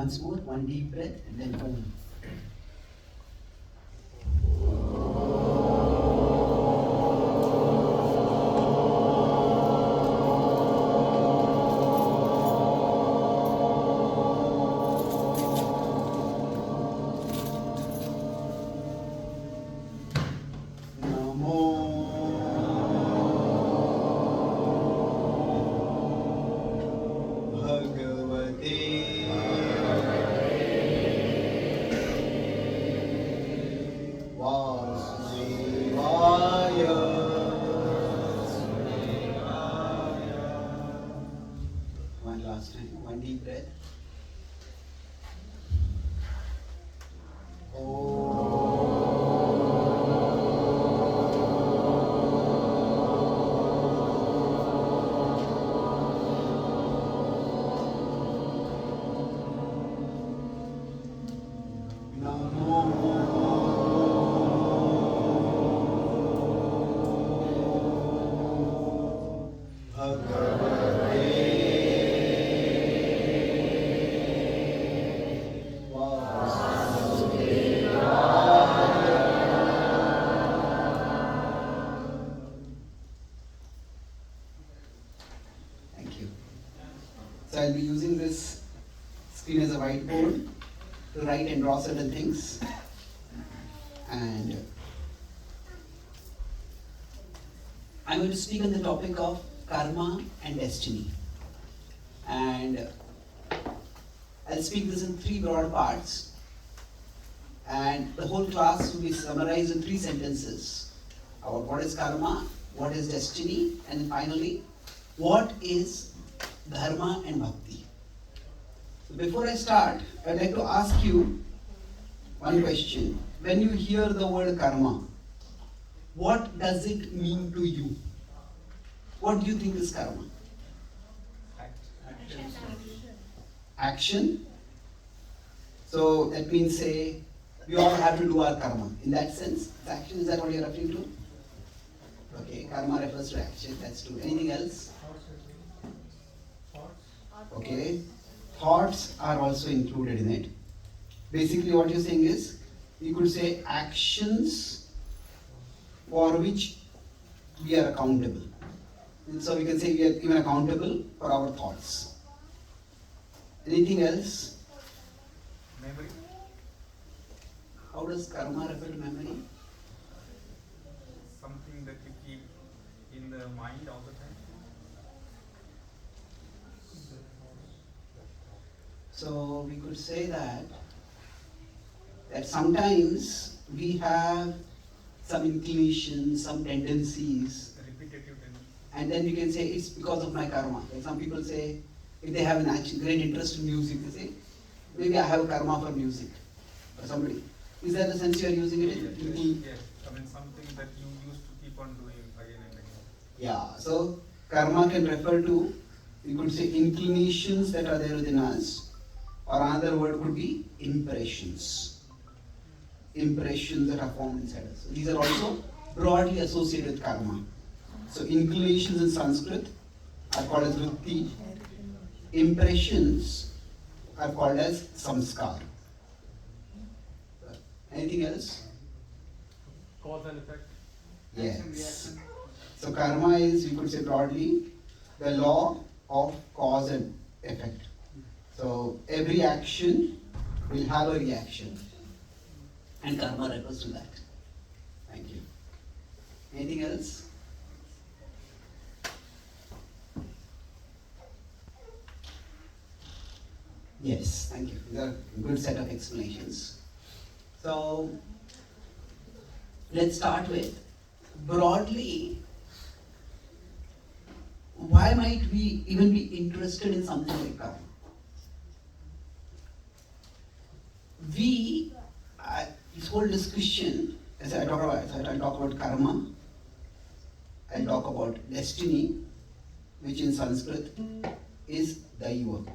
once more, one deep breath and then Om. One last time, one deep breath. So I'll be using this screen as a whiteboard to write and draw certain things. And I'm going to speak on the topic of karma and destiny. And I'll speak this in three broad parts. And the whole class will be summarized in three sentences about what is karma, what is destiny, and finally, what is dharma and bhakti. So before I start, I'd like to ask you one question. When you hear the word karma, what does it mean to you? What do you think is karma? Action. So that means, say, we all have to do our karma. In that sense, action, is that what you're referring to? Okay, karma refers to action, that's true. Anything else? Okay, thoughts are also included in it. Basically what you're saying is, you could say actions for which we are accountable. And so we can say we are even accountable for our thoughts. Anything else? Memory. How does karma refer to memory? Something that you keep in the mind all the time. So we could say that sometimes we have some inclinations, some tendencies, Repetitive tendency. and then we can say it's because of my karma. Like some people say, if they have an actual great interest in music, they say, maybe I have a karma for music, or somebody. Is that the sense you are using it in? Yes. I mean something that you used to keep on doing again and again. Yeah, so karma can refer to, you could say, inclinations that are there within us, or another word could be impressions. Impressions that are formed inside us. So these are also broadly associated with karma. So inclinations in Sanskrit are called as vritti. Impressions are called as samskar. Anything else? Cause and effect. Yes. So karma is, you could say broadly, the law of cause and effect. So every action will have a reaction. And karma refers to that. Thank you. Anything else? Yes, thank you. These are a good set of explanations. So let's start with, broadly, why might we even be interested in something like karma? This whole discussion, as I talk about karma, I'll talk about destiny, which in Sanskrit is daiva.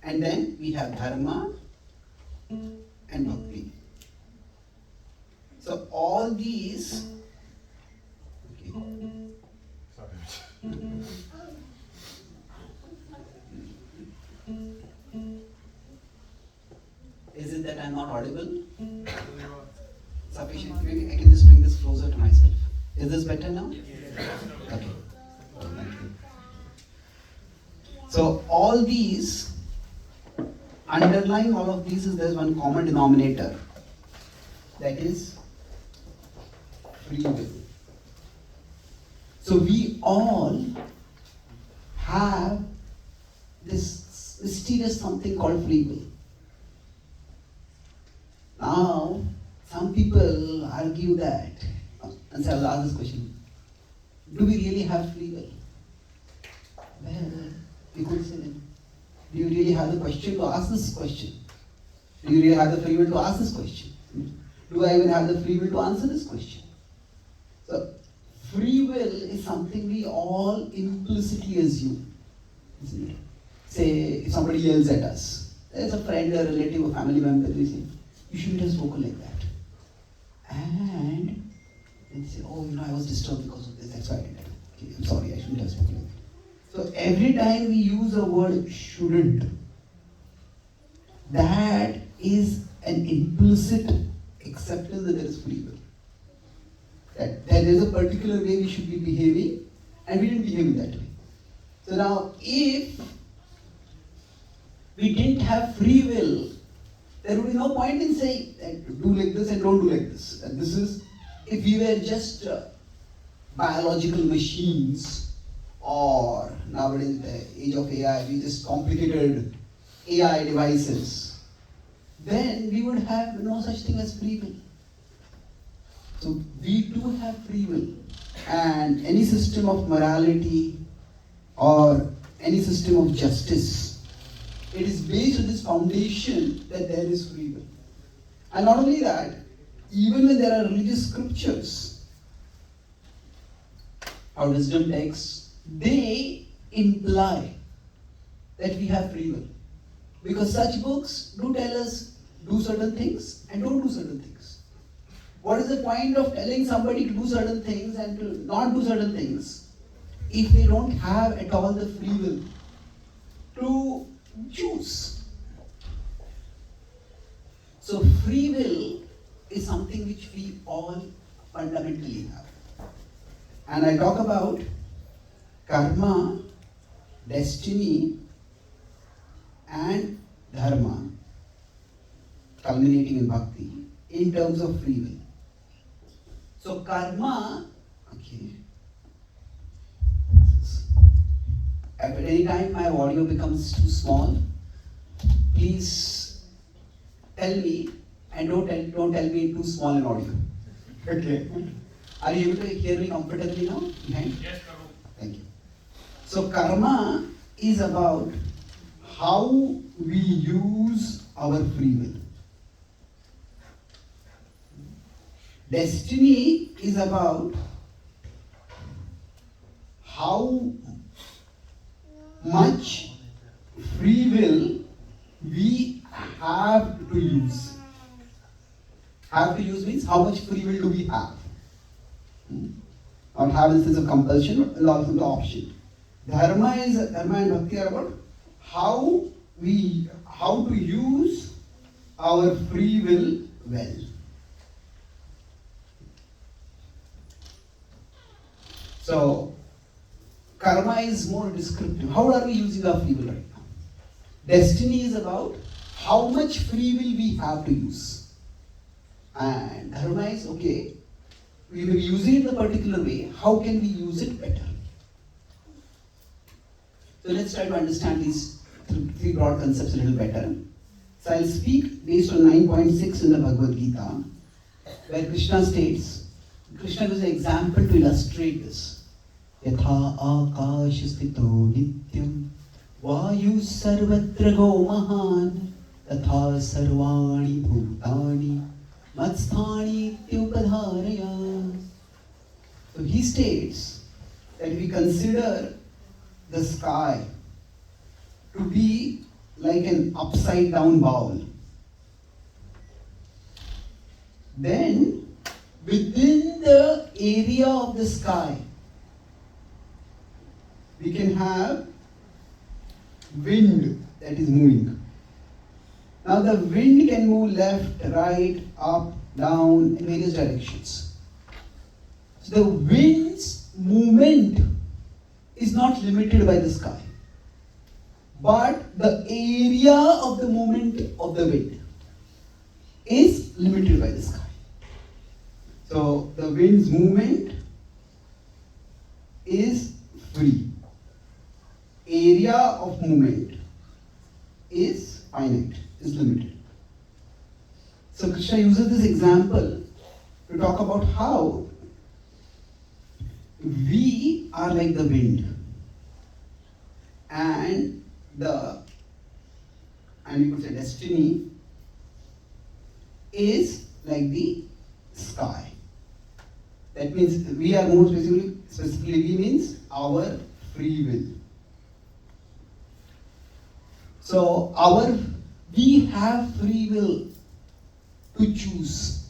And then we have dharma and bhakti. So all these, audible? Sufficient. Maybe I can just bring this closer to myself. Is this better now? Okay. Thank you. So all these, underlying all of these is there's one common denominator. That is free will. So we all have this mysterious something called free will. Now, some people argue that, and so I'll ask this question, do we really have free will? Well, we could say that. Do you really have the question to ask this question? Do you really have the free will to ask this question? Do I even have the free will to answer this question? So, free will is something we all implicitly assume, isn't it? Say, if somebody yells at us, there's a friend, a relative, a family member, they say, you shouldn't have spoken like that. And they say, oh, I was disturbed because of this, that's why I did that. Okay, I'm sorry, I shouldn't have spoken like that. So every time we use the word shouldn't, that is an implicit acceptance that there is free will. That there is a particular way we should be behaving, and we didn't behave in that way. So now, if we didn't have free will, there would be no point in saying that do like this and don't do like this. And this is, if we were just biological machines, or nowadays the age of AI, we just complicated AI devices, then we would have no such thing as free will. So we do have free will, and any system of morality or any system of justice, it is based on this foundation that there is free will. And not only that, even when there are religious scriptures or wisdom texts, they imply that we have free will. Because such books do tell us do certain things and don't do certain things. What is the point of telling somebody to do certain things and to not do certain things if they don't have at all the free will to choose? So free will is something which we all fundamentally have. And I talk about karma, destiny, and dharma, culminating in bhakti, in terms of free will. So karma, okay. At any time my audio becomes too small, please tell me, and don't tell me too small an audio. Okay. Are you able to hear me comfortably now? Behind? Yes, Prabhu. Thank you. So karma is about how we use our free will. Destiny is about how much free will we have to use. Have to use means how much free will do we have? Or have a sense of compulsion or also the option. Dharma and bhakti are about how to use our free will well. So, karma is more descriptive. How are we using our free will right now? Destiny is about how much free will we have to use. And dharma is, okay, we will use it in a particular way. How can we use it better? So let's try to understand these three broad concepts a little better. So I'll speak based on 9.6 in the Bhagavad Gita, where Krishna states, Krishna gives an example to illustrate this. Yatha akash sthito nityam vayu sarvatra go mahan tatha sarvani bhutani matsthani tyupadharaya. So he states that we consider the sky to be like an upside down bowl. Then within the area of the sky, we can have wind that is moving. Now the wind can move left, right, up, down, in various directions. So the wind's movement is not limited by the sky, but the area of the movement of the wind is limited by the sky. So the wind's movement is free. Area of movement is finite, is limited. So Krishna uses this example to talk about how we are like the wind, and you could say destiny is like the sky. That means we are more specifically we means our free will. So we have free will to choose,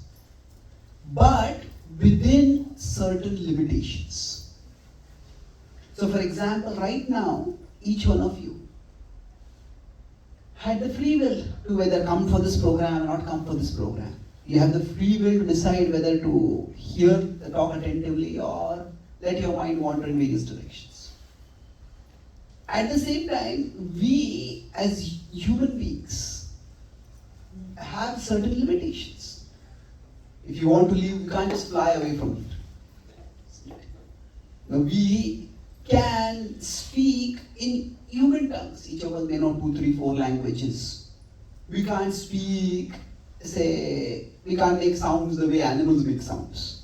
but within certain limitations. So for example, right now, each one of you had the free will to whether come for this program or not come for this program. You have the free will to decide whether to hear the talk attentively or let your mind wander in various directions. At the same time, we as human beings have certain limitations. If you want to leave, you can't just fly away from it. Now, we can speak in human tongues. Each of us may know 2, 3, 4 languages. We can't speak, we can't make sounds the way animals make sounds.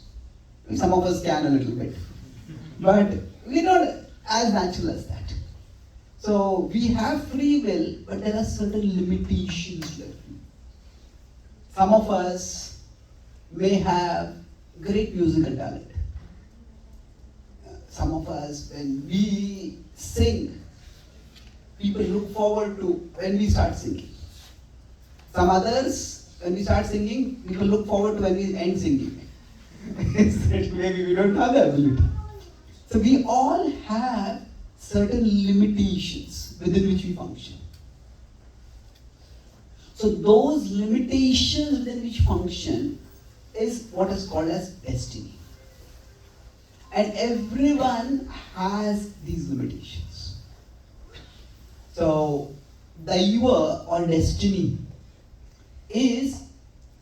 Some of us can a little bit. But we're not as natural as that. So we have free will, but there are certain limitations to it. Some of us may have great musical talent. Some of us, when we sing, people look forward to when we start singing. Some others, when we start singing, people look forward to when we end singing. Maybe we don't have that ability. So we all have certain limitations within which we function. So those limitations within which function is what is called as destiny. And everyone has these limitations. So Daiva or destiny is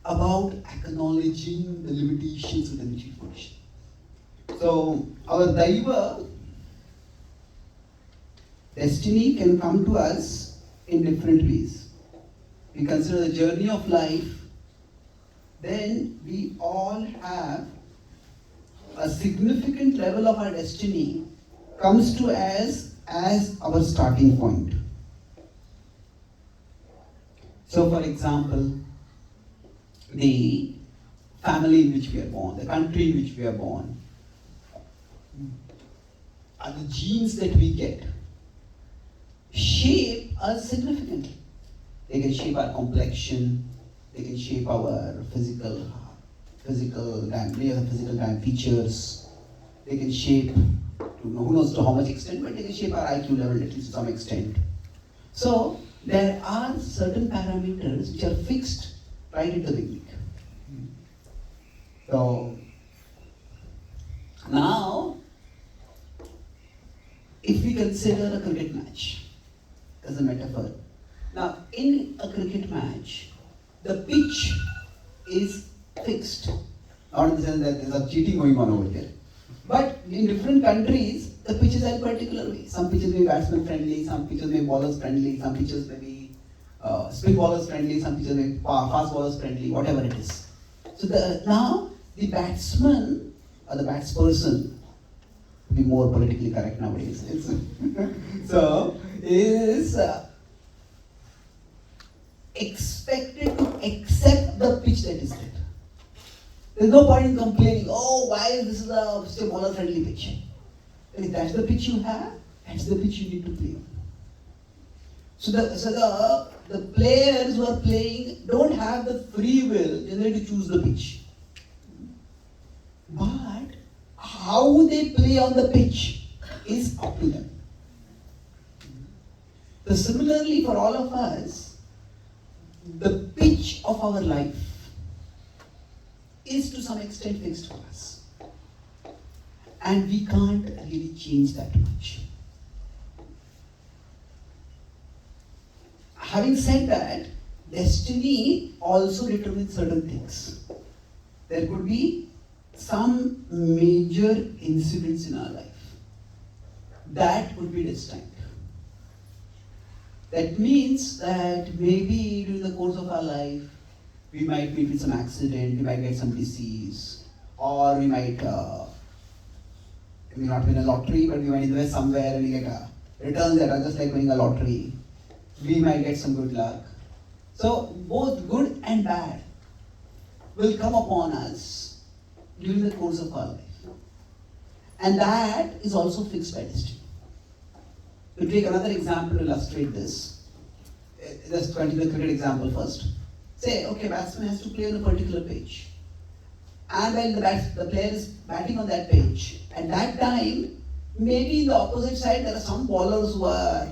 about acknowledging the limitations within which we function. So our Daiva, destiny can come to us in different ways. We consider the journey of life, then we all have a significant level of our destiny comes to us as our starting point. So for example, the family in which we are born, the country in which we are born, and the genes that we get shape us significantly. They can shape our complexion, they can shape our physical features, they can shape, who knows to how much extent, but they can shape our IQ level at least to some extent. So there are certain parameters which are fixed right at the beginning. So now, if we consider a cricket match as a metaphor, now in a cricket match, the pitch is fixed. Not in the sense that there's a cheating going on over there. But in different countries, the pitches are in particular way. Some pitches may be batsman friendly, some pitches may be bowlers friendly, some pitches may be spin bowlers friendly, some pitches may be fast bowlers friendly, whatever it is. So now the batsman or the batsperson, to be more politically correct nowadays, so is expected to accept the pitch that is there. There's no point in complaining, oh, why this is a bowler friendly pitch. If that's the pitch you have, that's the pitch you need to play on. So the players who are playing don't have the free will generally to choose the pitch. But how they play on the pitch is up to them. So similarly for all of us, the pitch of our life is to some extent fixed for us. And we can't really change that much. Having said that, destiny also determines certain things. There could be some major incidents in our life that would be destined. That means that maybe during the course of our life, we might meet with some accident, we might get some disease, or we might not win a lottery, but we might invest somewhere and we get returns that are just like winning a lottery. We might get some good luck. So both good and bad will come upon us during the course of our life. And that is also fixed by destiny. To take another example to illustrate this, let's continue the cricket example first. Say, okay, batsman has to play on a particular pitch. And when the player is batting on that pitch, at that time, maybe in the opposite side there are some bowlers who are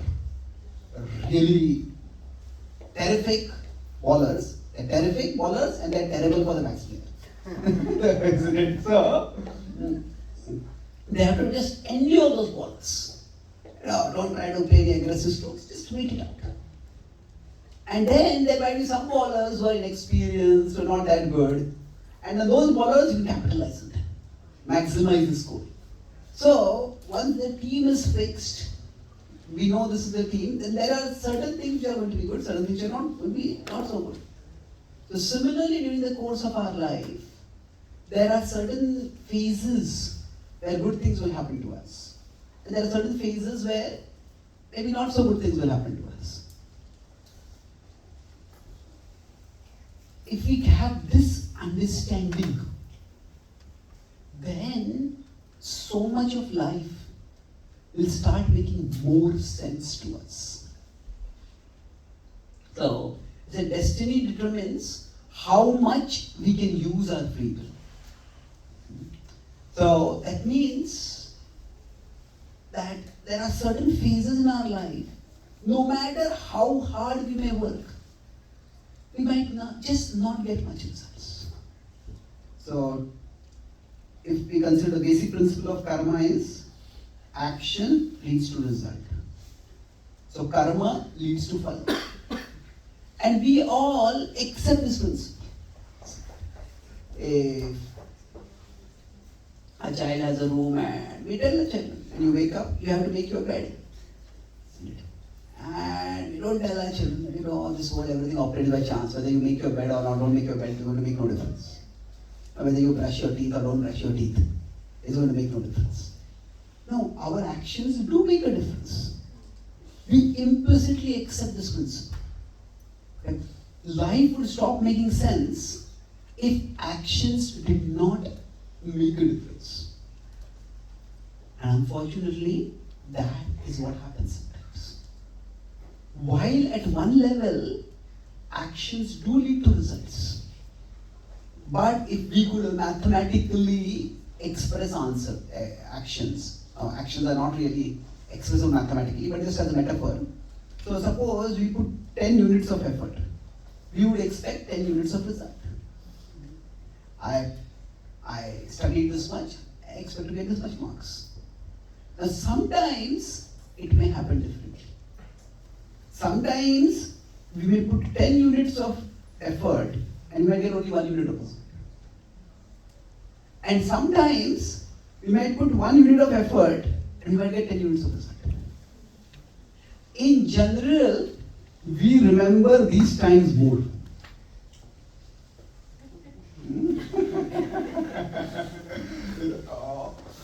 really terrific bowlers. They're terrific bowlers and they're terrible for the batsman. So, they have to just endure those bowlers. Don't try to play the aggressive strokes, just wait it out. And then there might be some bowlers who are inexperienced or not that good. And then those bowlers, you capitalize on them. Maximize the score. So, once the team is fixed, we know this is the team, then there are certain things which are going to be good, certain things which are not going to be not so good. So similarly, during the course of our life, there are certain phases where good things will happen to us. And there are certain phases where maybe not so good things will happen to us. If we have this understanding, then so much of life will start making more sense to us. So, the destiny determines how much we can use our free will. So, that means that there are certain phases in our life, no matter how hard we may work, we might not get much results. So, if we consider the basic principle of karma is action leads to result. So karma leads to phala. And we all accept this principle. If a child has a room and we tell the child, when you wake up, you have to make your bed. And we don't tell our children, this world, everything operates by chance. Whether you make your bed or not, don't make your bed, it's going to make no difference. Or whether you brush your teeth or don't brush your teeth, it's going to make no difference. No, our actions do make a difference. We implicitly accept this principle. That life would stop making sense if actions did not make a difference. And unfortunately, that is what happens sometimes. While at one level, actions do lead to results. But if we could mathematically express actions are not really expressed mathematically, but just as a metaphor. So suppose we put 10 units of effort. We would expect 10 units of result. I studied this much, I expect to get this much marks. Now sometimes it may happen differently. Sometimes we may put 10 units of effort and we might get only 1 unit of result. And sometimes we might put 1 unit of effort and we might get 10 units of result. In general, we remember these times more.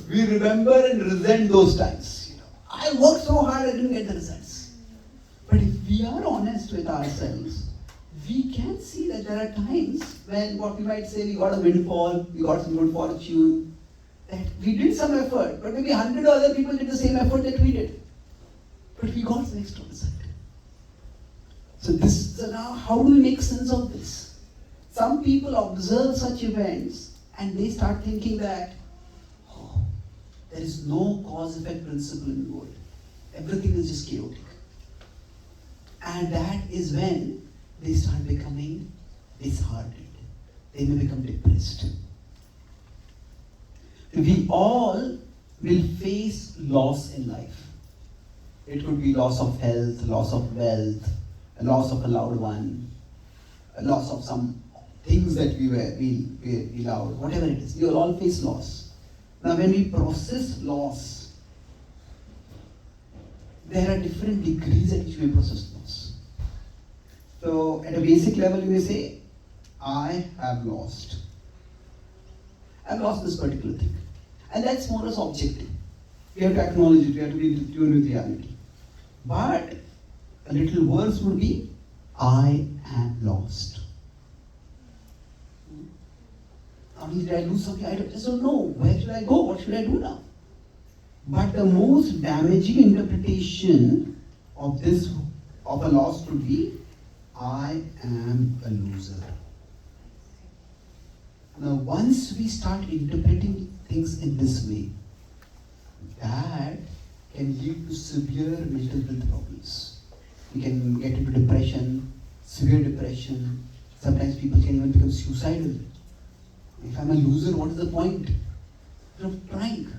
We remember and resent those times. I worked so hard, I didn't get the results. But if we are honest with ourselves, we can see that there are times when what we might say we got a windfall, we got some good fortune, that we did some effort, but maybe 100 other people did the same effort that we did. But we got the extra result. So now how do we make sense of this? Some people observe such events and they start thinking that, there is no cause-effect principle in the world. Everything is just chaotic. And that is when they start becoming disheartened. They may become depressed. We all will face loss in life. It could be loss of health, loss of wealth, a loss of a loved one, a loss of some things that we loved, whatever it is. We will all face loss. Now when we process loss, there are different degrees at which we process loss. So at a basic level you may say, I have lost. I've lost this particular thing. And that's more or less objective. We have to acknowledge it, we have to be in tune with reality. But a little worse would be, I am lost. How did I lose something? I just don't know. Where should I go? What should I do now? But the most damaging interpretation of a loss would be, I am a loser. Now, once we start interpreting things in this way, that can lead to severe mental health problems. We can get into depression, severe depression. Sometimes people can even become suicidal. If I'm a loser, what is the point of trying?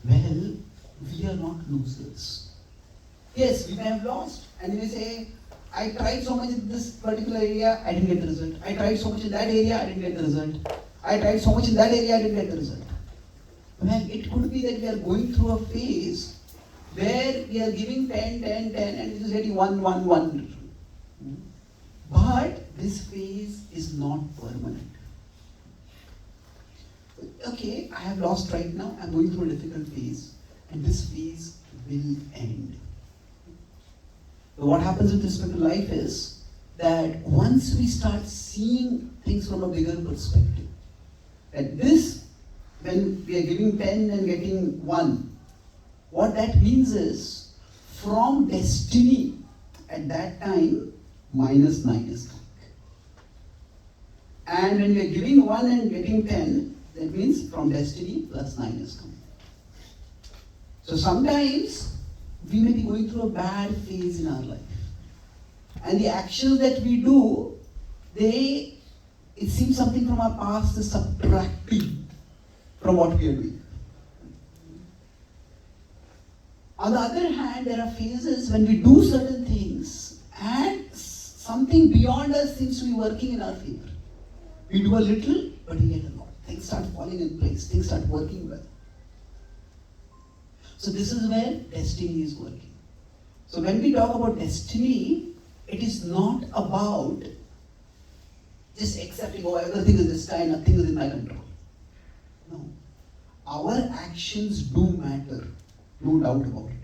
Well, we are not losers. Yes, we may have lost, and we may say, I tried so much in this particular area, I didn't get the result. I tried so much in that area, I didn't get the result. I tried so much in that area, I didn't get the result. Well, it could be that we are going through a phase where we are giving 10, 10, 10, and it is getting 1, 1, 1. But this phase is not permanent. Okay, I have lost right now, I'm going through a difficult phase, and this phase will end. But what happens with respect to life is that once we start seeing things from a bigger perspective, that this, when we are giving 10 and getting 1, what that means is, from destiny, at that time, minus 9 is coming. And when we are giving 1 and getting 10, that means from destiny, plus 9 is coming. So sometimes, we may be going through a bad phase in our life. And the actions that we do, it seems something from our past is subtracting from what we are doing. On the other hand, there are phases when we do certain things and something beyond us seems to be working in our favor. We do a little, but we get a lot. Things start falling in place, things start working well. So this is where destiny is working. So when we talk about destiny, it is not about just accepting, oh, everything is destined, nothing is in my control. No. Our actions do matter, no doubt about it.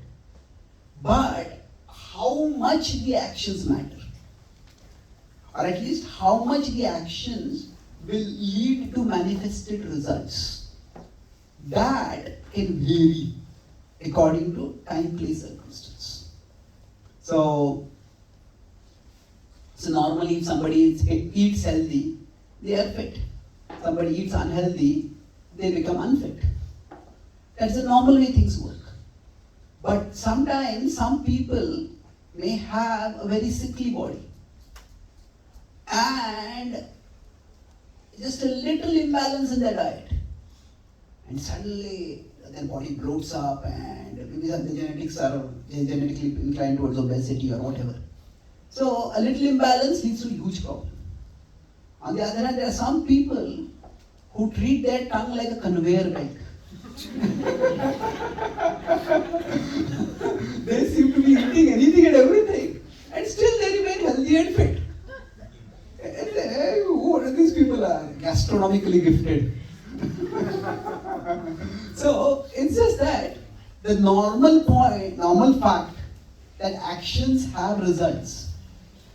But how much the actions matter, or at least how much the actions will lead to manifested results, that can vary according to time, place, circumstance. So normally if somebody eats healthy, they are fit. Somebody eats unhealthy, they become unfit. That's the normal way things work. But sometimes some people may have a very sickly body. And just a little imbalance in their diet. And suddenly their body bloats up and maybe the genetics are genetically inclined towards obesity or whatever. So a little imbalance leads to a huge problem. On the other hand, there are some people who treat their tongue like a conveyor belt. They seem to be eating anything and everything, and still they remain healthy and fit. And, what are these people are gastronomically gifted? So it's just that the normal fact that actions have results,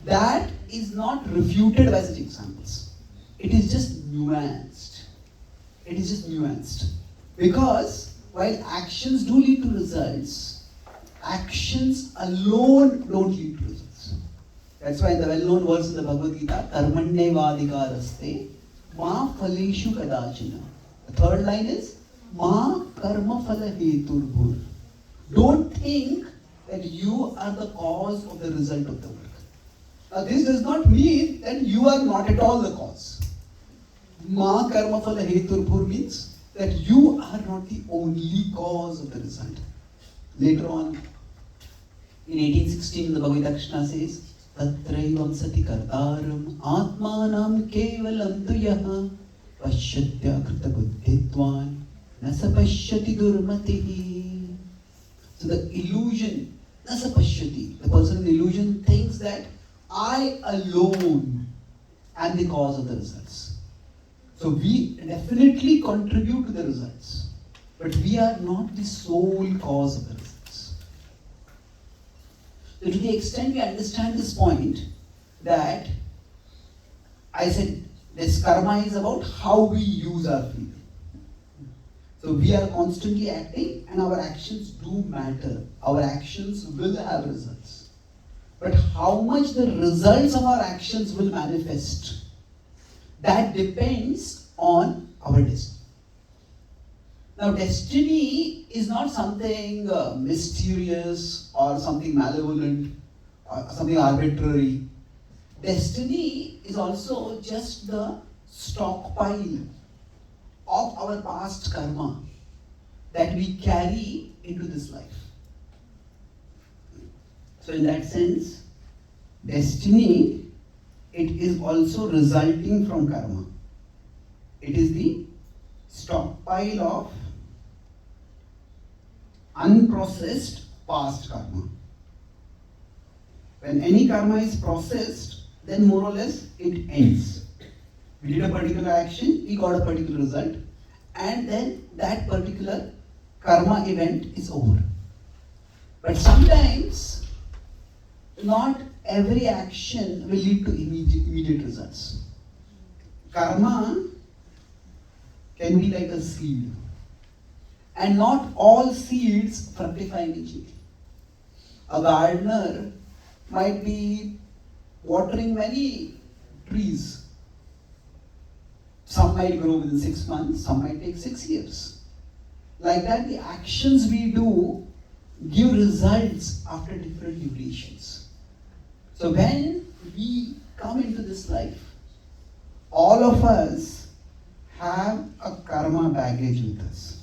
that is not refuted by such examples. It is just nuanced. It is just nuanced. Because while actions do lead to results, actions alone don't lead to results. That's why in the well-known verse in the Bhagavad Gita, karmanyevadhikaraste ma phaleshu kadachana. The third line is ma karma phala heturbhur. Don't think that you are the cause of the result of the work. Now this does not mean that you are not at all the cause. Ma karma phala heturpur means that you are not the only cause of the result. Later on, in 1816, the Bhagavad Krishna says, Tatraivam sati kartaram atmanam kevalam tu yaha pashyatya krita buddhitvan nasa pashyati durmatihi. So the illusion, nasa pashyati, the person in illusion thinks that I alone am the cause of the results. So we definitely contribute to the results, but we are not the sole cause of the results. So to the extent we understand this point, that I said this karma is about how we use our freedom. So we are constantly acting and our actions do matter. Our actions will have results. But how much the results of our actions will manifest, that depends on our destiny. Now, destiny is not something mysterious or something malevolent or something arbitrary. Destiny is also just the stockpile of our past karma that we carry into this life. So in that sense, destiny, it is also resulting from karma. It is the stockpile of unprocessed past karma. When any karma is processed, then more or less it ends. We did a particular action, we got a particular result, and then that particular karma event is over. But sometimes, not every action will lead to immediate results. Karma can be like a seed, and not all seeds fructify immediately. A gardener might be watering many trees. Some might grow within 6 months, some might take 6 years. Like that, the actions we do give results after different durations. So when we come into this life, all of us have a karma baggage with us.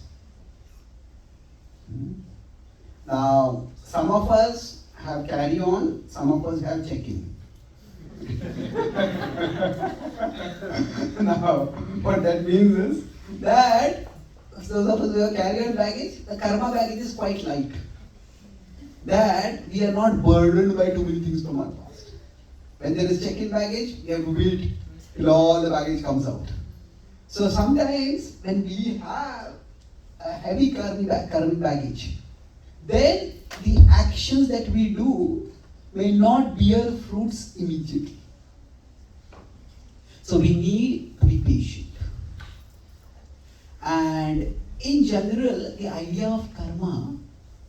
Now, some of us have carry on, some of us have check-in. Now, what that means is that those of us who have carry on baggage, the karma baggage is quite light. That we are not burdened by too many things from our past. When there is check-in baggage, we have to wait till all the baggage comes out. So sometimes when we have a heavy karmic baggage, then the actions that we do may not bear fruits immediately. So we need to be patient. And in general, the idea of karma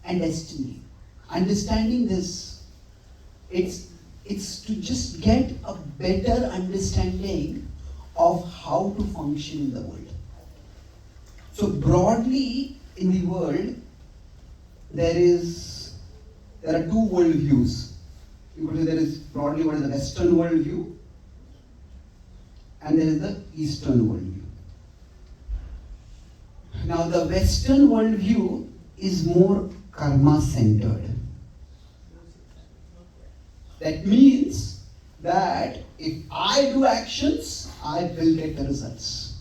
and destiny, understanding this, it's to just get a better understanding of how to function in the world. So broadly in the world, there are two worldviews. There is broadly what is the Western worldview, and there is the Eastern worldview. Now the Western worldview is more karma-centered. That means that if I do actions, I will get the results.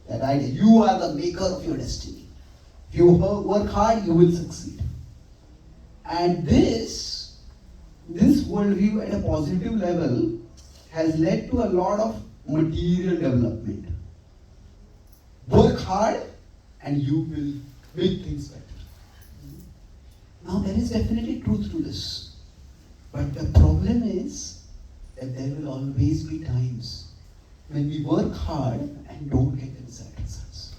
That idea, you are the maker of your destiny. If you work hard, you will succeed. And this worldview at a positive level has led to a lot of material development. Work hard and you will make things better. Now there is definitely truth to this. But the problem is that there will always be times when we work hard and don't get the results.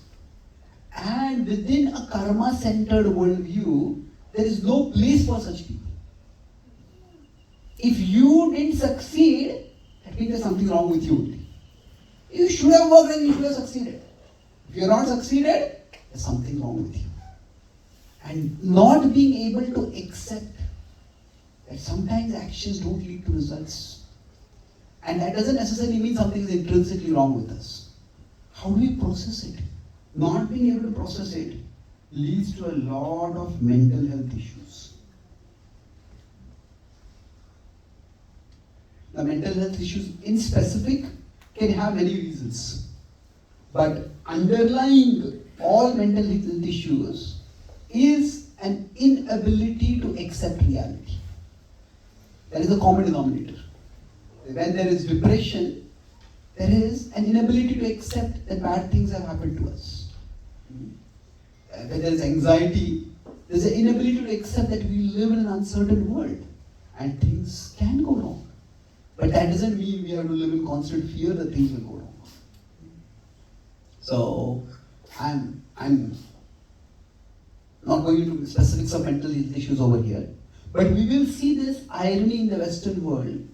And within a karma-centered worldview, there is no place for such people. If you didn't succeed, that means there's something wrong with you. You should have worked and you should have succeeded. If you're not succeeded, there's something wrong with you. And not being able to accept that sometimes actions don't lead to results. And that doesn't necessarily mean something is intrinsically wrong with us. How do we process it? Not being able to process it leads to a lot of mental health issues. The mental health issues in specific can have many reasons. But underlying all mental health issues is an inability to accept reality. That is the common denominator. When there is depression, there is an inability to accept that bad things have happened to us. When there is anxiety, there is an inability to accept that we live in an uncertain world and things can go wrong. But that doesn't mean we have to live in constant fear that things will go wrong. So, I'm not going into specifics of mental health issues over here, but we will see this irony in the Western world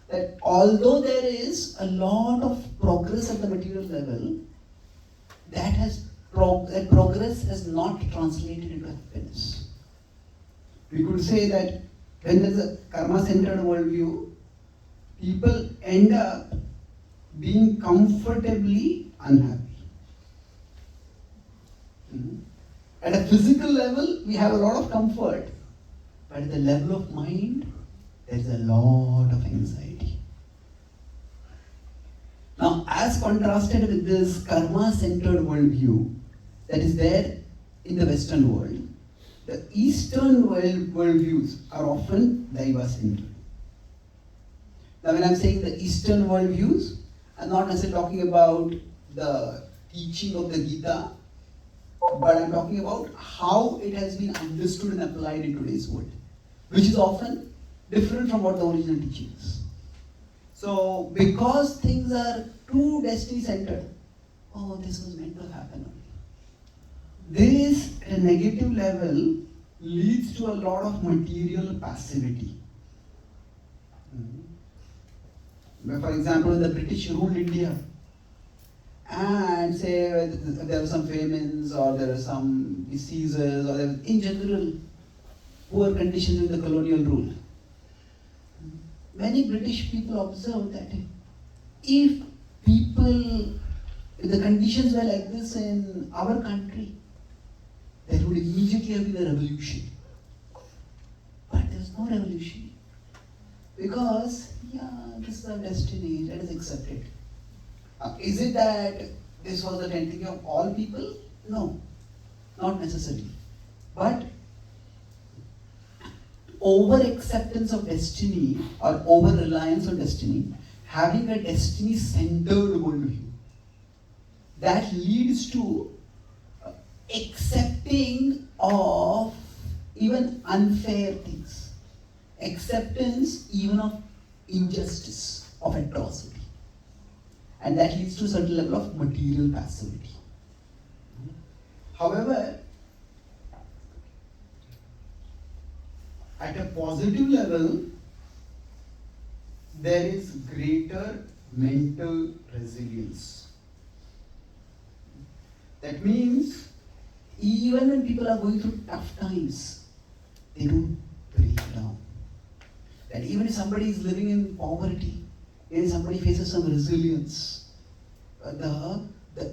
that although there is a lot of progress at the material level, that progress has not translated into happiness. We could say that when there is a karma-centered worldview, people end up being comfortably unhappy. At a physical level, we have a lot of comfort, but at the level of mind, there is a lot of anxiety. Now, as contrasted with this karma-centered worldview that is there in the Western world, the Eastern worldviews are often daiva-centered. Now, when I'm saying the Eastern worldviews, I'm not necessarily talking about the teaching of the Gita, but I'm talking about how it has been understood and applied in today's world, which is often different from what the original teaching is. So, because things are too destiny-centered, oh, this was meant to happen only. This, at a negative level, leads to a lot of material passivity. For example, when the British ruled India, and say there were some famines or there were some diseases or there was, in general, poor conditions in the colonial rule. Many British people observed that if the conditions were like this in our country, there would immediately have been a revolution. But there's no revolution. Because, this is our destiny, let us accept it. Is it that this was the tendency of all people? No, not necessarily. But over-acceptance of destiny or over-reliance on destiny, having a destiny-centered worldview, that leads to accepting of even unfair things, acceptance even of injustice, of atrocity. And that leads to a certain level of material passivity. However, at a positive level, there is greater mental resilience. That means, even when people are going through tough times, they don't break down. That even if somebody is living in poverty, if somebody faces some resilience, the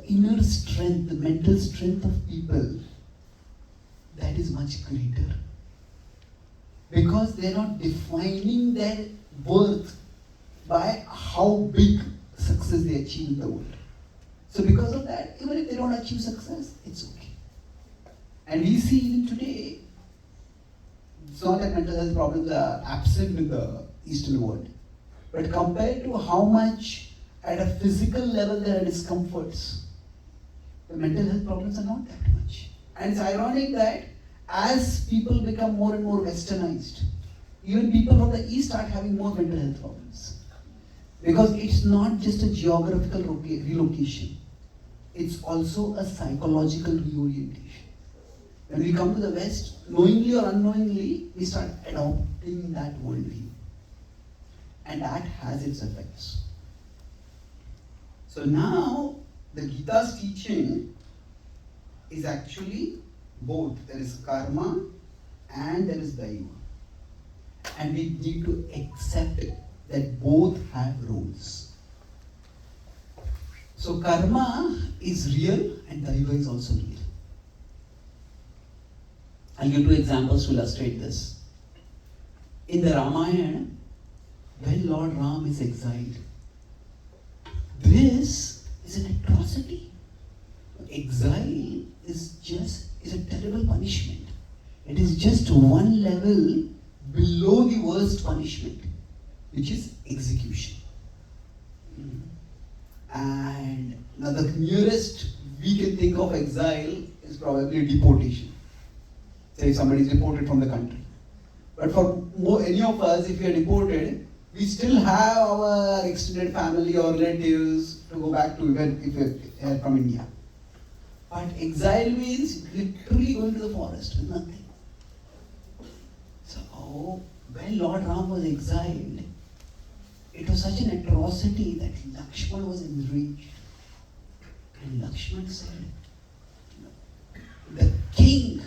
inner strength, the mental strength of people, that is much greater. Because they're not defining their worth by how big success they achieve in the world. So because of that, even if they don't achieve success, it's okay. And we see even today, it's not that mental health problems are absent in the Eastern world. But compared to how much at a physical level there are discomforts, the mental health problems are not that much. And it's ironic that as people become more and more westernized, even people from the East start having more mental health problems. Because it's not just a geographical relocation, it's also a psychological reorientation. When we come to the West, knowingly or unknowingly, we start adopting that worldview. And that has its effects. So now, the Gita's teaching is actually both. There is karma and there is daiva. And we need to accept that both have roles. So karma is real and daiva is also real. I'll give two examples to illustrate this. In the Ramayana, when Lord Ram is exiled, this is an atrocity. Exile is a terrible punishment. It is just one level below the worst punishment, which is execution. And now the nearest we can think of exile is probably deportation. Say if somebody is deported from the country. But for any of us, if we are deported, we still have our extended family or relatives to go back to if we are from India. But exile means literally going to the forest with nothing. So when Lord Ram was exiled, it was such an atrocity that Lakshman was enraged. And Lakshman said, the king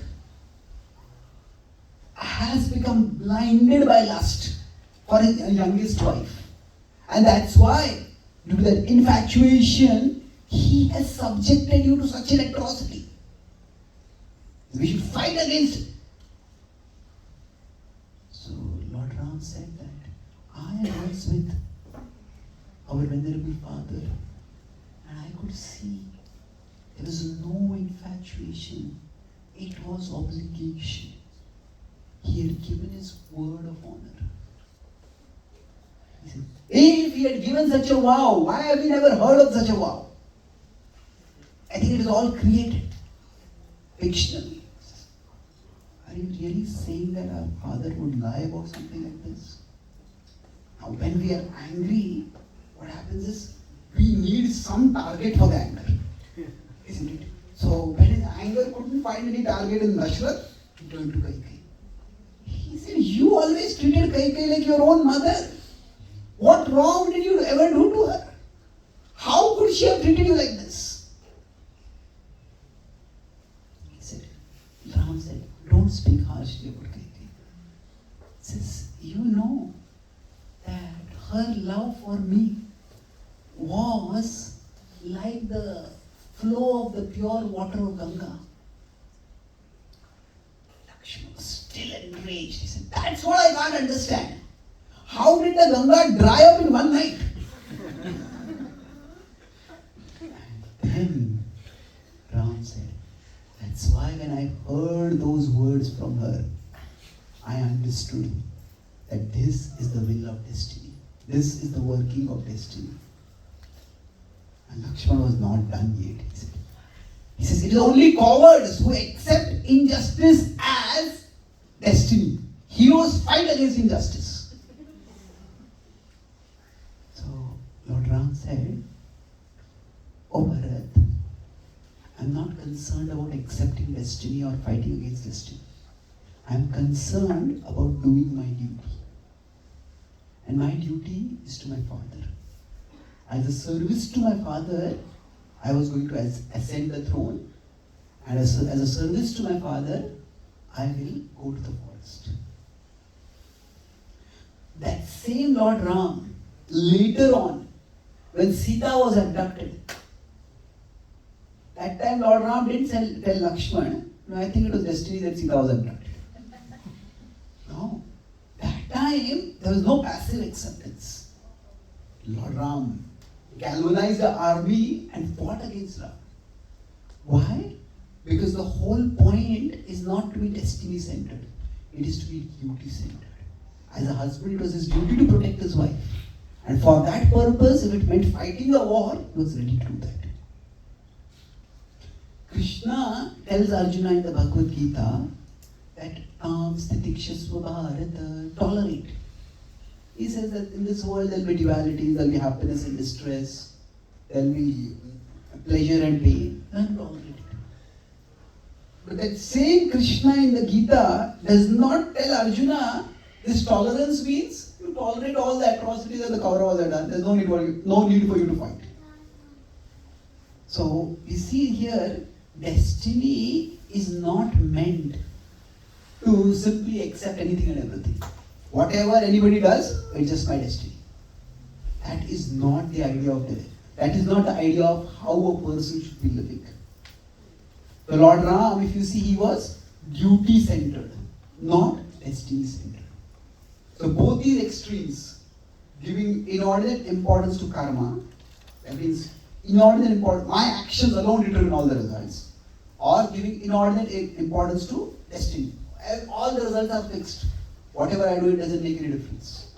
has become blinded by lust for his youngest wife. And that's why, due to that infatuation, he has subjected you to such an atrocity. We should fight against it. So Lord Ram said that I was with our venerable father and I could see there was no infatuation. It was obligation. He had given his word of honor. He said, if he had given such a vow, why have we never heard of such a vow? I think it is all created, fictionally. Are you really saying that our father would lie about something like this? Now, when we are angry, what happens is we need some target for the anger, isn't it? So, when his anger couldn't find any target in Dashrath, he turned to Kaikai. He said, you always treated Kaikai like your own mother. What wrong did you ever do to her? How could she have treated you like this? He said, Ram said, don't speak harshly about Kaikai. He says, you know that her love for me was like the flow of the pure water of Ganga. Lakshman was still enraged. He said, that's what I can't understand. How did the Ganga dry up in one night? And then Ram said, that's why when I heard those words from her, I understood that this is the will of destiny. This is the working of destiny. And Lakshman was not done yet. He says, it is only cowards who accept injustice as destiny. Heroes fight against injustice. So Lord Ram said, O Bharat, I'm not concerned about accepting destiny or fighting against destiny. I'm concerned about doing my duty. And my duty is to my father. As a service to my father, I was going to ascend the throne. And as a service to my father, I will go to the forest. That same Lord Ram, later on, when Sita was abducted, that time Lord Ram didn't tell Lakshman, no, I think it was destiny that Sita was abducted. No. That time, there was no passive acceptance. Lord Ram galvanized the army and fought against Ram. Why? Because the whole point is not to be destiny-centered. It is to be duty-centered. As a husband, it was his duty to protect his wife. And for that purpose, if it meant fighting a war, he was ready to do that. Krishna tells Arjuna in the Bhagavad Gita that tolerate. He says that in this world there will be dualities, there will be happiness and distress, there will be pleasure and pain. Learn to tolerate it. But that same Krishna in the Gita does not tell Arjuna this tolerance means you tolerate all the atrocities that the Kauravas have done. There is no need for you to fight. So we see here, destiny is not meant to simply accept anything and everything. Whatever anybody does, it's just my destiny. That is not the idea of death. That is not the idea of how a person should be living. The Lord Ram, if you see, he was duty-centered, not destiny-centered. So both these extremes, giving inordinate importance to karma, that means inordinate importance, my actions alone determine all the results, or giving inordinate importance to destiny. All the results are fixed. Whatever I do, it doesn't make any difference.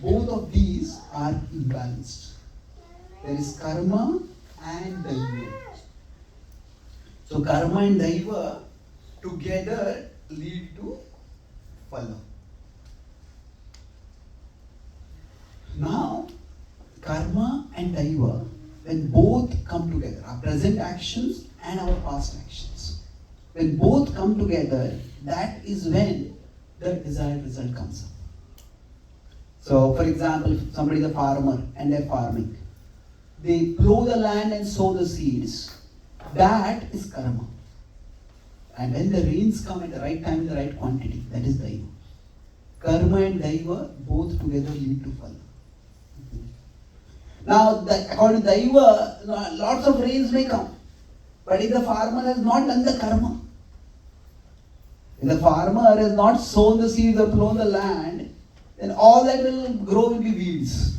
Both of these are imbalanced. There is karma and daiva. So karma and daiva together lead to phala. Now, karma and daiva, when both come together, our present actions and our past actions, when both come together, that is when the desired result comes up. So, for example, if somebody is a farmer and they're farming, they plow the land and sow the seeds. That is karma. And when the rains come at the right time, in the right quantity, that is daiva. Karma and daiva both together lead to phala. Now, according to daiva, lots of rains may come. But if the farmer has not done the karma, if the farmer has not sown the seeds or plown the land, then all that will grow will be weeds.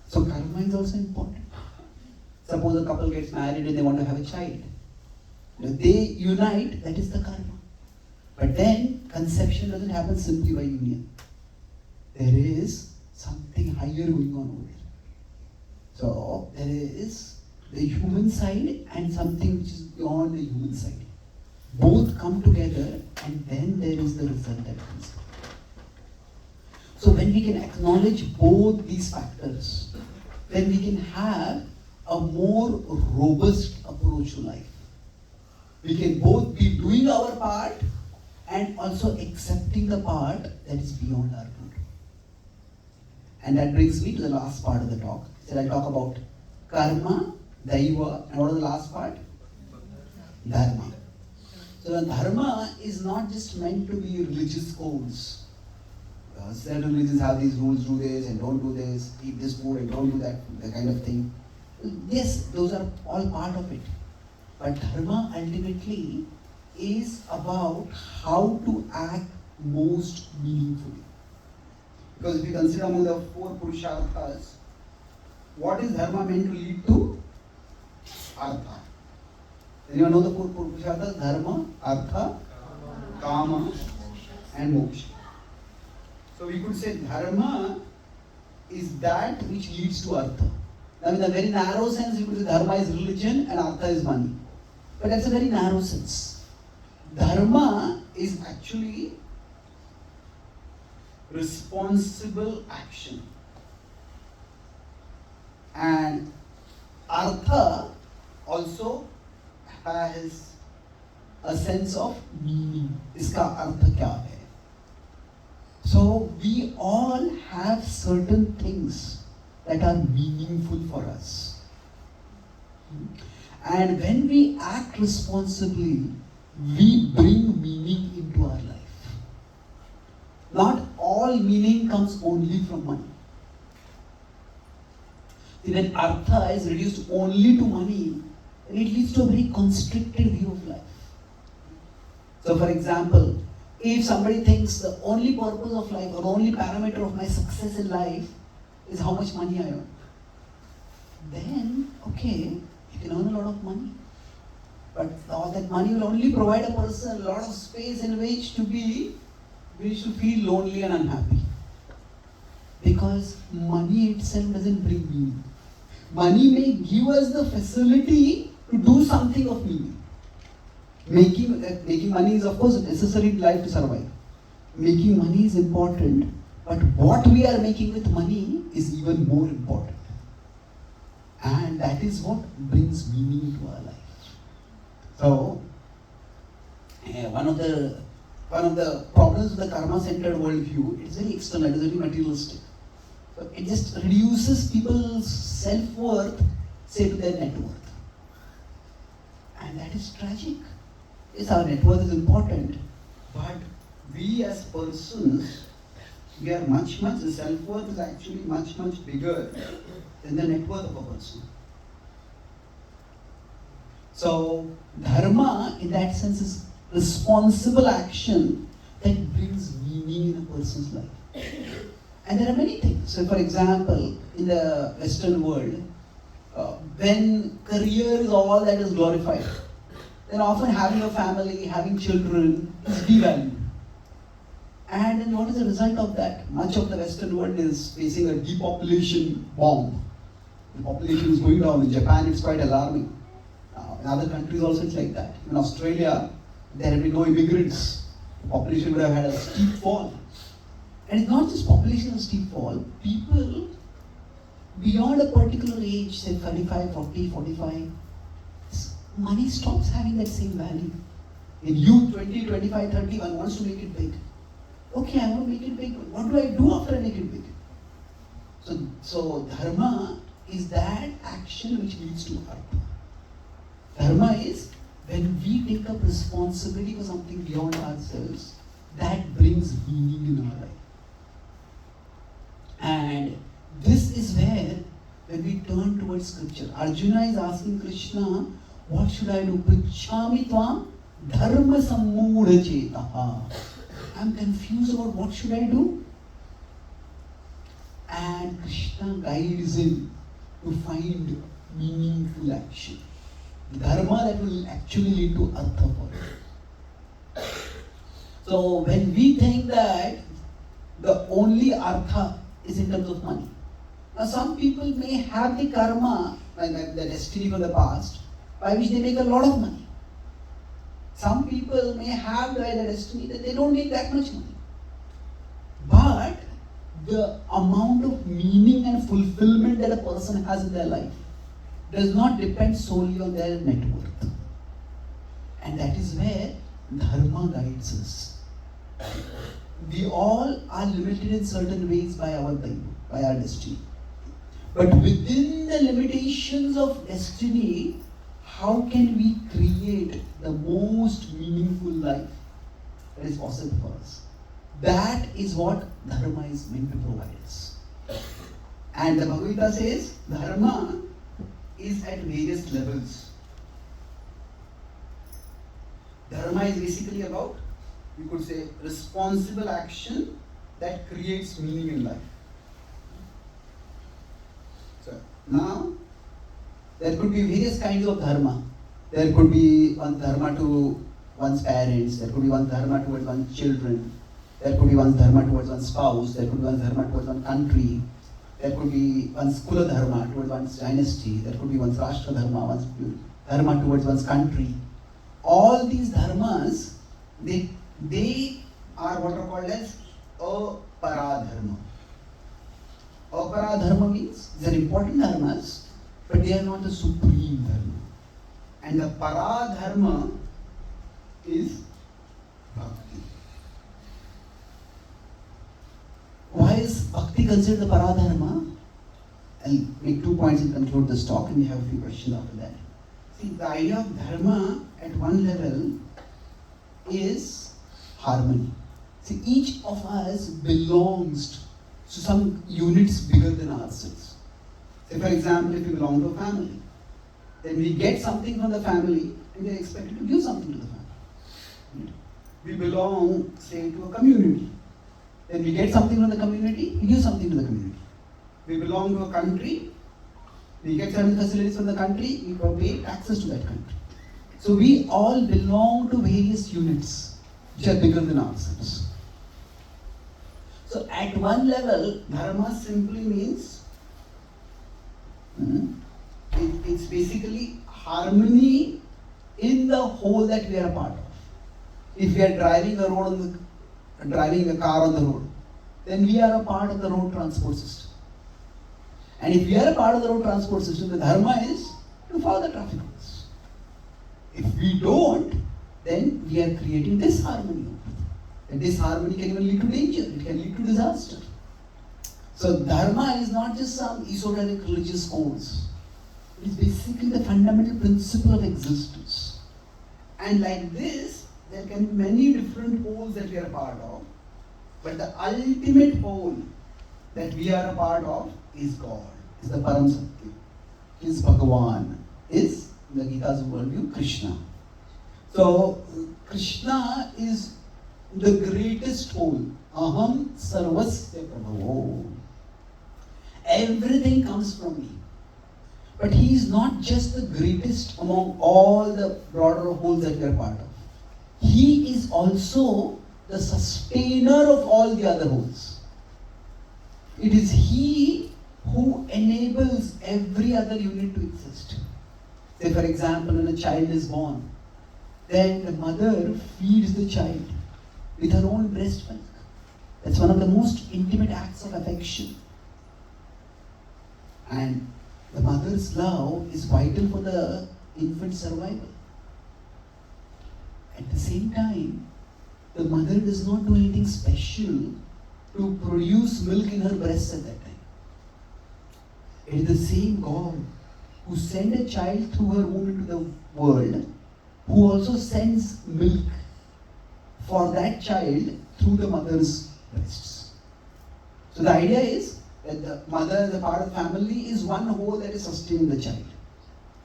So karma is also important. Suppose a couple gets married and they want to have a child. They unite, that is the karma. But then conception doesn't happen simply by union. There is something higher going on over there. So there is the human side and something which is beyond the human side. Both come together and then there is the result that comes. So when we can acknowledge both these factors, then we can have a more robust approach to life. We can both be doing our part and also accepting the part that is beyond our control. And that brings me to the last part of the talk. So I'll talk about karma, daiva, and what is the last part? Dharma. So the dharma is not just meant to be religious codes. Certain religions have these rules, do this and don't do this, eat this food and don't do that kind of thing. Yes, those are all part of it. But dharma ultimately is about how to act most meaningfully. Because if you consider among the four purusharthas, what is dharma meant to lead to? Artha. Anyone know the four purusharthas? Dharma, artha, kama, and moksha. So we could say dharma is that which leads to artha. Now in a very narrow sense, you could say dharma is religion and artha is money. But that's a very narrow sense. Dharma is actually responsible action. And artha also has a sense of meaning. Iska artha kya hai? So we all have certain things that are meaningful for us. And when we act responsibly, we bring meaning into our life. Not all meaning comes only from money. When artha is reduced only to money, it leads to a very constricted view of life. So for example, if somebody thinks the only purpose of life or only parameter of my success in life is how much money I earn, then okay, you can earn a lot of money. But all that money will only provide a person a lot of space in which to feel lonely and unhappy. Because money itself doesn't bring meaning. Money may give us the facility to do something of meaning. Making money is of course necessary in life to survive. Making money is important, but what we are making with money is even more important. And that is what brings meaning into our life. So, one of the problems with the karma-centered worldview, it's very external, it's very materialistic. So it just reduces people's self-worth, say, to their net worth. And that is tragic. Yes, our net worth is important, but we as persons We are much, the self-worth is actually much bigger than the net worth of a person. So, dharma in that sense is responsible action that brings meaning in a person's life. And there are many things. So, for example, in the Western world, when career is all that is glorified, then often having a family, having children is devalued. And then what is the result of that? Much of the Western world is facing a depopulation bomb. The population is going down. In Japan, it's quite alarming. In other countries also it's like that. In Australia, there have been no immigrants. The population would have had a steep fall. And it's not just population and steep fall. People beyond a particular age, say 35, 40, 45, money stops having that same value. In youth, 20, 25, 30, one wants to make it big. Okay, I want to make it big, but what do I do after I make it big? So dharma is that action which leads to artha. Dharma is when we take up responsibility for something beyond ourselves, that brings meaning in our life. And this is where, when we turn towards scripture, Arjuna is asking Krishna, what should I do? Prichhami tvam dharma sammudha chetaha. I'm confused about what should I do? And Krishna guides him to find meaningful action. Dharma that will actually lead to artha for him. So when we think that the only artha is in terms of money. Now some people may have the karma, like the destiny from the past, by which they make a lot of money. Some people may have the destiny that they don't make that much money. But the amount of meaning and fulfillment that a person has in their life does not depend solely on their net worth. And that is where dharma guides us. We all are limited in certain ways by our destiny. But within the limitations of destiny, how can we create the most meaningful life that is possible for us? That is what dharma is meant to provide us. And the Bhagavad says, dharma is at various levels. Dharma is basically about, you could say, responsible action that creates meaning in life. So, now, there could be various kinds of dharma. There could be one dharma to one's parents, there could be one dharma towards one's children, there could be one dharma towards one's spouse, there could be one dharma towards one's country, there could be one's kula dharma towards one's dynasty, there could be one's rashtra dharma, one's dharma towards one's country. All these dharmas, they are what are called as aparadharma. Aparadharma means these are important dharmas, but they are not the supreme dharma. And the paradharma is bhakti. Why is bhakti considered the paradharma? I'll make 2 points and conclude this talk, and we have a few questions after that. See, the idea of dharma at one level is harmony. See, each of us belongs to some units bigger than ourselves. Say, for example, if we belong to a family, then we get something from the family and we are expected to give something to the family. We belong, say, to a community. Then we get something from the community, we give something to the community. We belong to a country, we get certain facilities from the country, we pay taxes to that country. So we all belong to various units which are bigger than ourselves. So at one level, dharma simply means it's basically harmony in the whole that we are a part of. If we are driving a car on the road, then we are a part of the road transport system. And if we are a part of the road transport system, the dharma is to follow the traffic rules. If we don't, then we are creating disharmony. And disharmony can even lead to danger, it can lead to disaster. So dharma is not just some esoteric religious codes. It is basically the fundamental principle of existence. And like this, there can be many different poles that we are a part of. But the ultimate whole that we are a part of is God, is the Param Satya, is Bhagavan, is in the Gita's worldview Krishna. So Krishna is the greatest whole. Aham sarvasya prabhavo. Everything comes from me. But he is not just the greatest among all the broader wholes that we are part of. He is also the sustainer of all the other wholes. It is he who enables every other unit to exist. Say for example, when a child is born, then the mother feeds the child with her own breast milk. That's one of the most intimate acts of affection. And the mother's love is vital for the infant's survival. At the same time, the mother does not do anything special to produce milk in her breasts at that time. It is the same God who sent a child through her womb into the world, who also sends milk for that child through the mother's breasts. So the idea is that the mother, the part of the family, is one whole that is sustaining the child.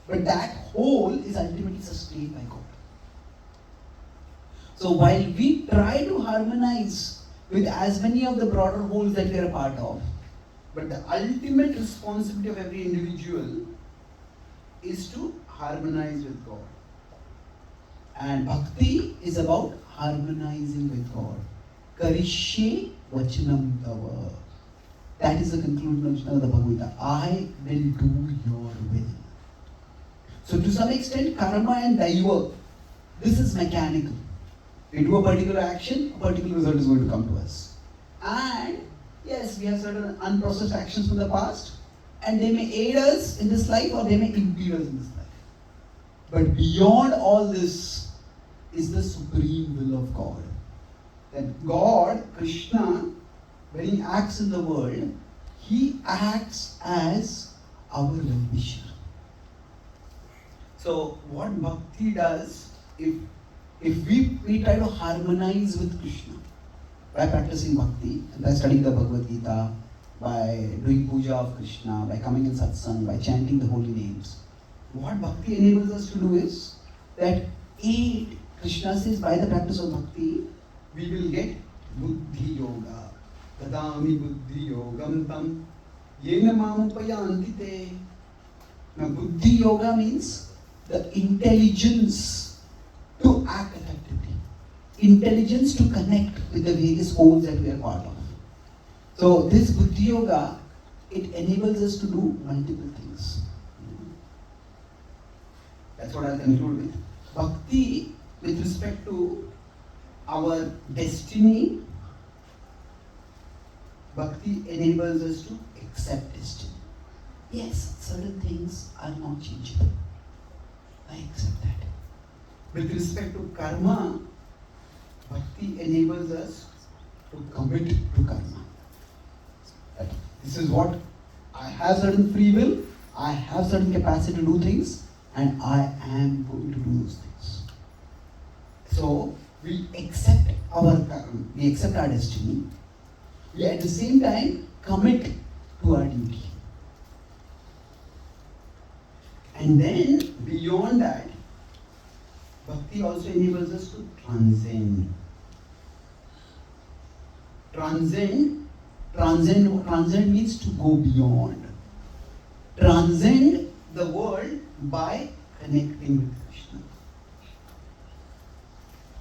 But that whole is ultimately sustained by God. So while we try to harmonize with as many of the broader wholes that we are a part of, but the ultimate responsibility of every individual is to harmonize with God. And bhakti is about harmonizing with God. Karishye vachanam tava. That is the conclusion of the Bhagavad Gita. I will do your will. So to some extent, karma and daiva, this is mechanical. We do a particular action, a particular result is going to come to us. And yes, we have certain unprocessed actions from the past, and they may aid us in this life or they may impede us in this life. But beyond all this is the supreme will of God. That God, Krishna, when he acts in the world, he acts as our well-wisher. So what bhakti does, if we try to harmonize with Krishna by practicing bhakti, and by studying the Bhagavad Gita, by doing puja of Krishna, by coming in satsang, by chanting the holy names, what bhakti enables us to do is that Krishna says by the practice of bhakti, we will get buddhi yoga. Tadami buddhi yogam tam yena mamupayanti te. Now buddhi yoga means the intelligence to act effectively. Intelligence to connect with the various wholes that we are part of. So this buddhi yoga, it enables us to do multiple things. That's what I'll conclude with. Bhakti, with respect to our destiny, bhakti enables us to accept destiny. Yes, certain things are not changeable. I accept that. With respect to karma, bhakti enables us to commit to karma. This is what I have certain free will, I have certain capacity to do things, and I am going to do those things. So we accept our karma, we accept our destiny. We at the same time commit to our duty. And then beyond that, bhakti also enables us to transcend. Transcend means to go beyond. Transcend the world by connecting with Krishna.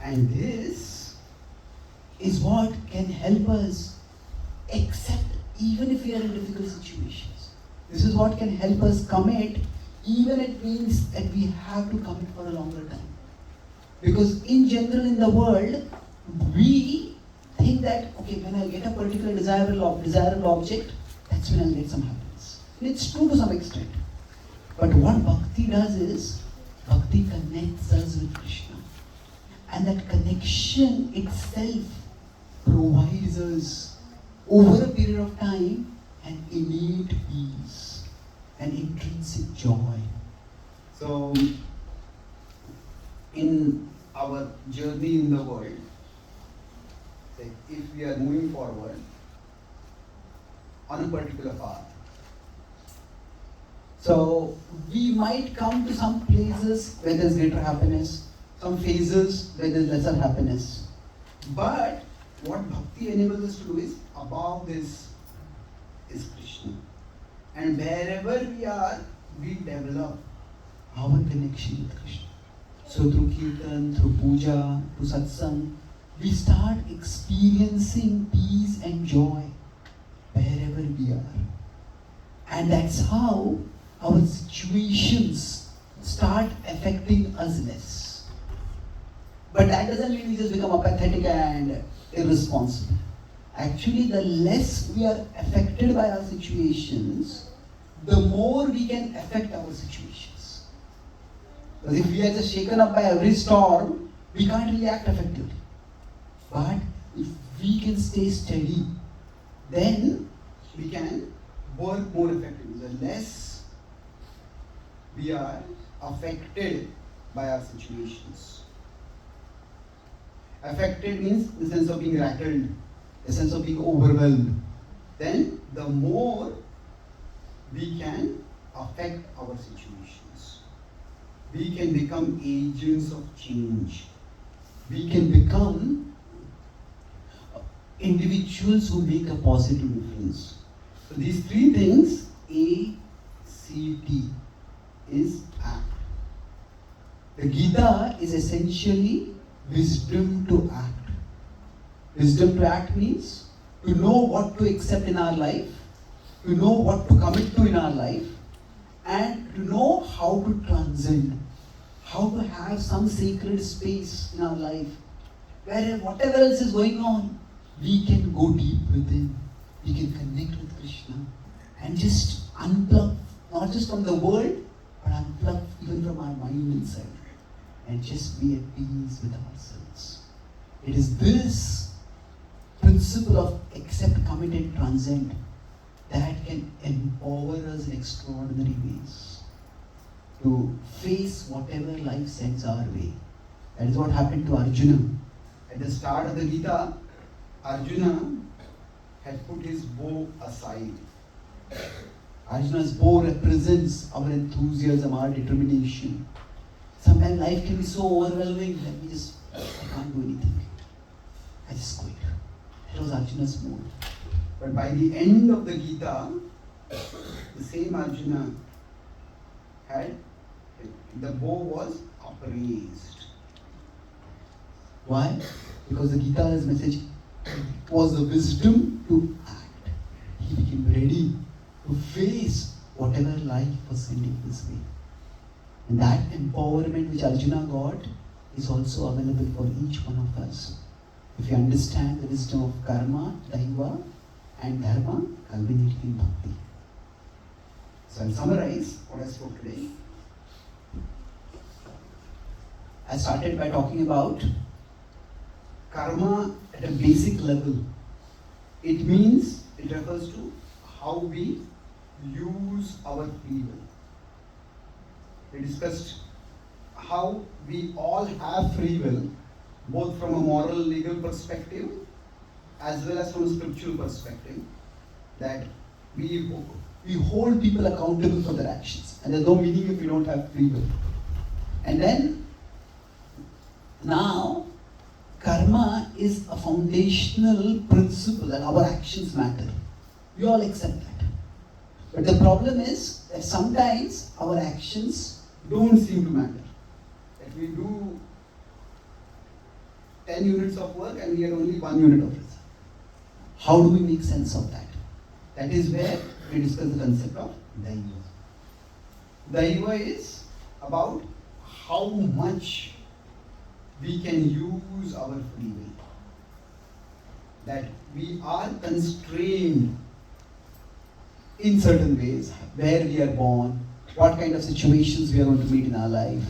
And this is what can help us accept even if we are in difficult situations. This is what can help us commit even if it means that we have to commit for a longer time. Because in general in the world, we think that, okay, when I get a particular desirable object, that's when I'll get some happiness. And it's true to some extent. But what bhakti does is, bhakti connects us with Krishna. And that connection itself provides us, over a period of time, an innate peace, an intrinsic joy. So, in our journey in the world, Like if we are moving forward on a particular path. So we might come to some places where there's greater happiness, some phases where there's lesser happiness. But what bhakti enables us to do is above this is Krishna. And wherever we are, we develop Our connection with Krishna. So through kirtan, through puja, through satsang, we start experiencing peace and joy wherever we are. And that's how our situations start affecting us less. But that doesn't mean we just become apathetic and irresponsible. Actually, the less we are affected by our situations, the more we can affect our situations. Because if we are just shaken up by every storm, we can't really act effectively. But if we can stay steady, then we can work more effectively. The less we are affected by our situations. Affected means the sense of being rattled, the sense of being overwhelmed. Then the more we can affect our situations. We can become agents of change. we can become individuals who make a positive difference. So these three things, ACT, is act. The Gita is essentially wisdom to act. Wisdom to act means to know what to accept in our life, to know what to commit to in our life, and to know how to transcend, how to have some sacred space in our life where whatever else is going on, we can go deep within, we can connect with Krishna and just unplug, not just from the world, but unplug even from our mind inside and just be at peace with ourselves. It is this principle of accept, commit and transcend that can empower us in extraordinary ways to face whatever life sends our way. That is what happened to Arjuna. At the start of the Gita, Arjuna had put his bow aside. Arjuna's bow represents our enthusiasm, our determination. Sometimes life can be so overwhelming that I can't do anything. I just quit. That was Arjuna's mood. But by the end of the Gita, the same Arjuna the bow was upraised. Why? Because the Gita's message was the wisdom to act. He became ready to face whatever life was sending his way. And that empowerment which Arjuna got is also available for each one of us. If you understand the wisdom of karma, daiva and dharma culminating in bhakti. So I'll summarize what I spoke today. I started by talking about karma at a basic level. It means, it refers to how we use our free will. We discussed how we all have free will, both from a moral, legal perspective as well as from a spiritual perspective, that we hold people accountable for their actions. And there's no meaning if we don't have free will. And then, now, karma is a foundational principle that our actions matter. We all accept that. But the problem is that sometimes our actions don't seem to matter. That we do 10 units of work and we get only 1 unit of result. How do we make sense of that? That is where we discuss the concept of daiva. Daiva is about how much we can use our free will. That we are constrained in certain ways, where we are born, what kind of situations we are going to meet in our life.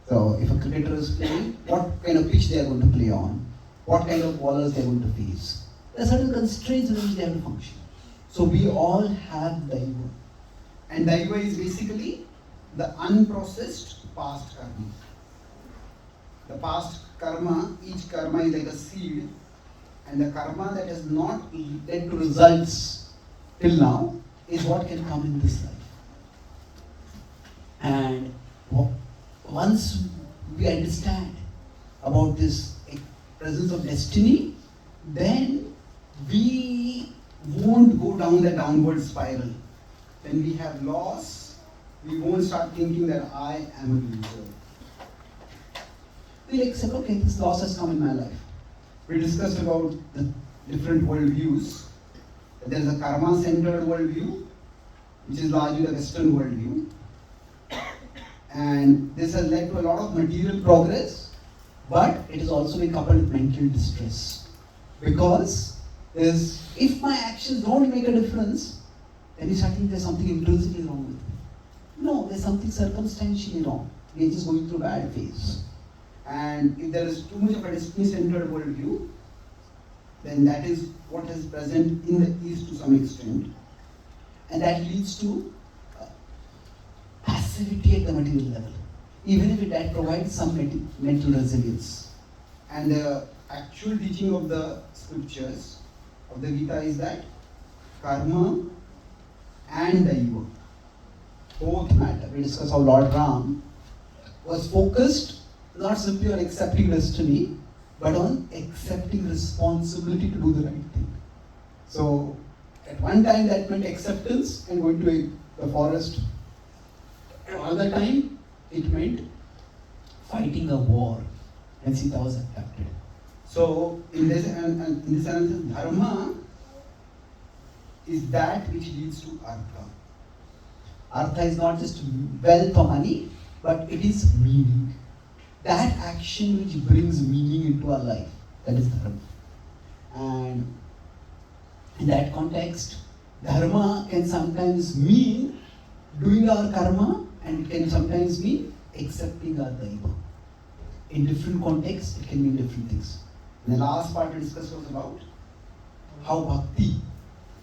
So if a cricketer is playing, what kind of pitch they are going to play on, what kind of bowlers they are going to face. There are certain constraints in which they have to function. So we all have daiva. And daiva is basically the unprocessed past karma. The past karma, each karma is like a seed and the karma that has not led to results till now is what can come in this life. And once we understand about this presence of destiny, then we won't go down the downward spiral. When we have loss, we won't start thinking that I am a loser. We'll accept, okay, this loss has come in my life. We discussed about the different worldviews. There is a karma-centered worldview, which is largely the Western worldview. And this has led to a lot of material progress, but it has also been coupled with mental distress. Because if my actions don't make a difference, then you start thinking there's something intrinsically wrong with me. No, there's something circumstantially wrong. We're just going through a bad phase. And if there is too much of a destiny-centered worldview, then that is what is present in the East to some extent. And that leads to passivity at the material level, even if that provides some mental resilience. And the actual teaching of the scriptures of the Gita is that karma and daiva both matter. We discuss how Lord Ram was focused not simply on accepting destiny, but on accepting responsibility to do the right thing. So at one time that meant acceptance and going to the forest. At another time it meant fighting a war when Sita was abducted. So in this analysis, dharma is that which leads to artha. Artha is not just wealth or money, but it is meaning. That action which brings meaning into our life, that is dharma. And in that context, dharma can sometimes mean doing our karma, and it can sometimes mean accepting our daiva. In different contexts, it can mean different things. And the last part we discussed was about how bhakti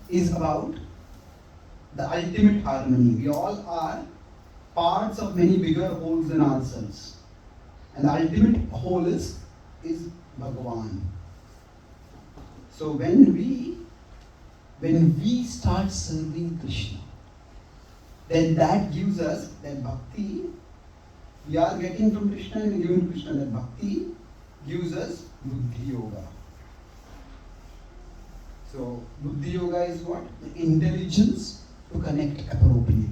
is about the ultimate harmony. We all are parts of many bigger wholes in ourselves. And the ultimate whole is Bhagavan. So when we start serving Krishna, then that gives us that bhakti. We are getting from Krishna and giving to Krishna. That bhakti gives us buddhi yoga. So buddhi yoga is what? The intelligence to connect appropriately.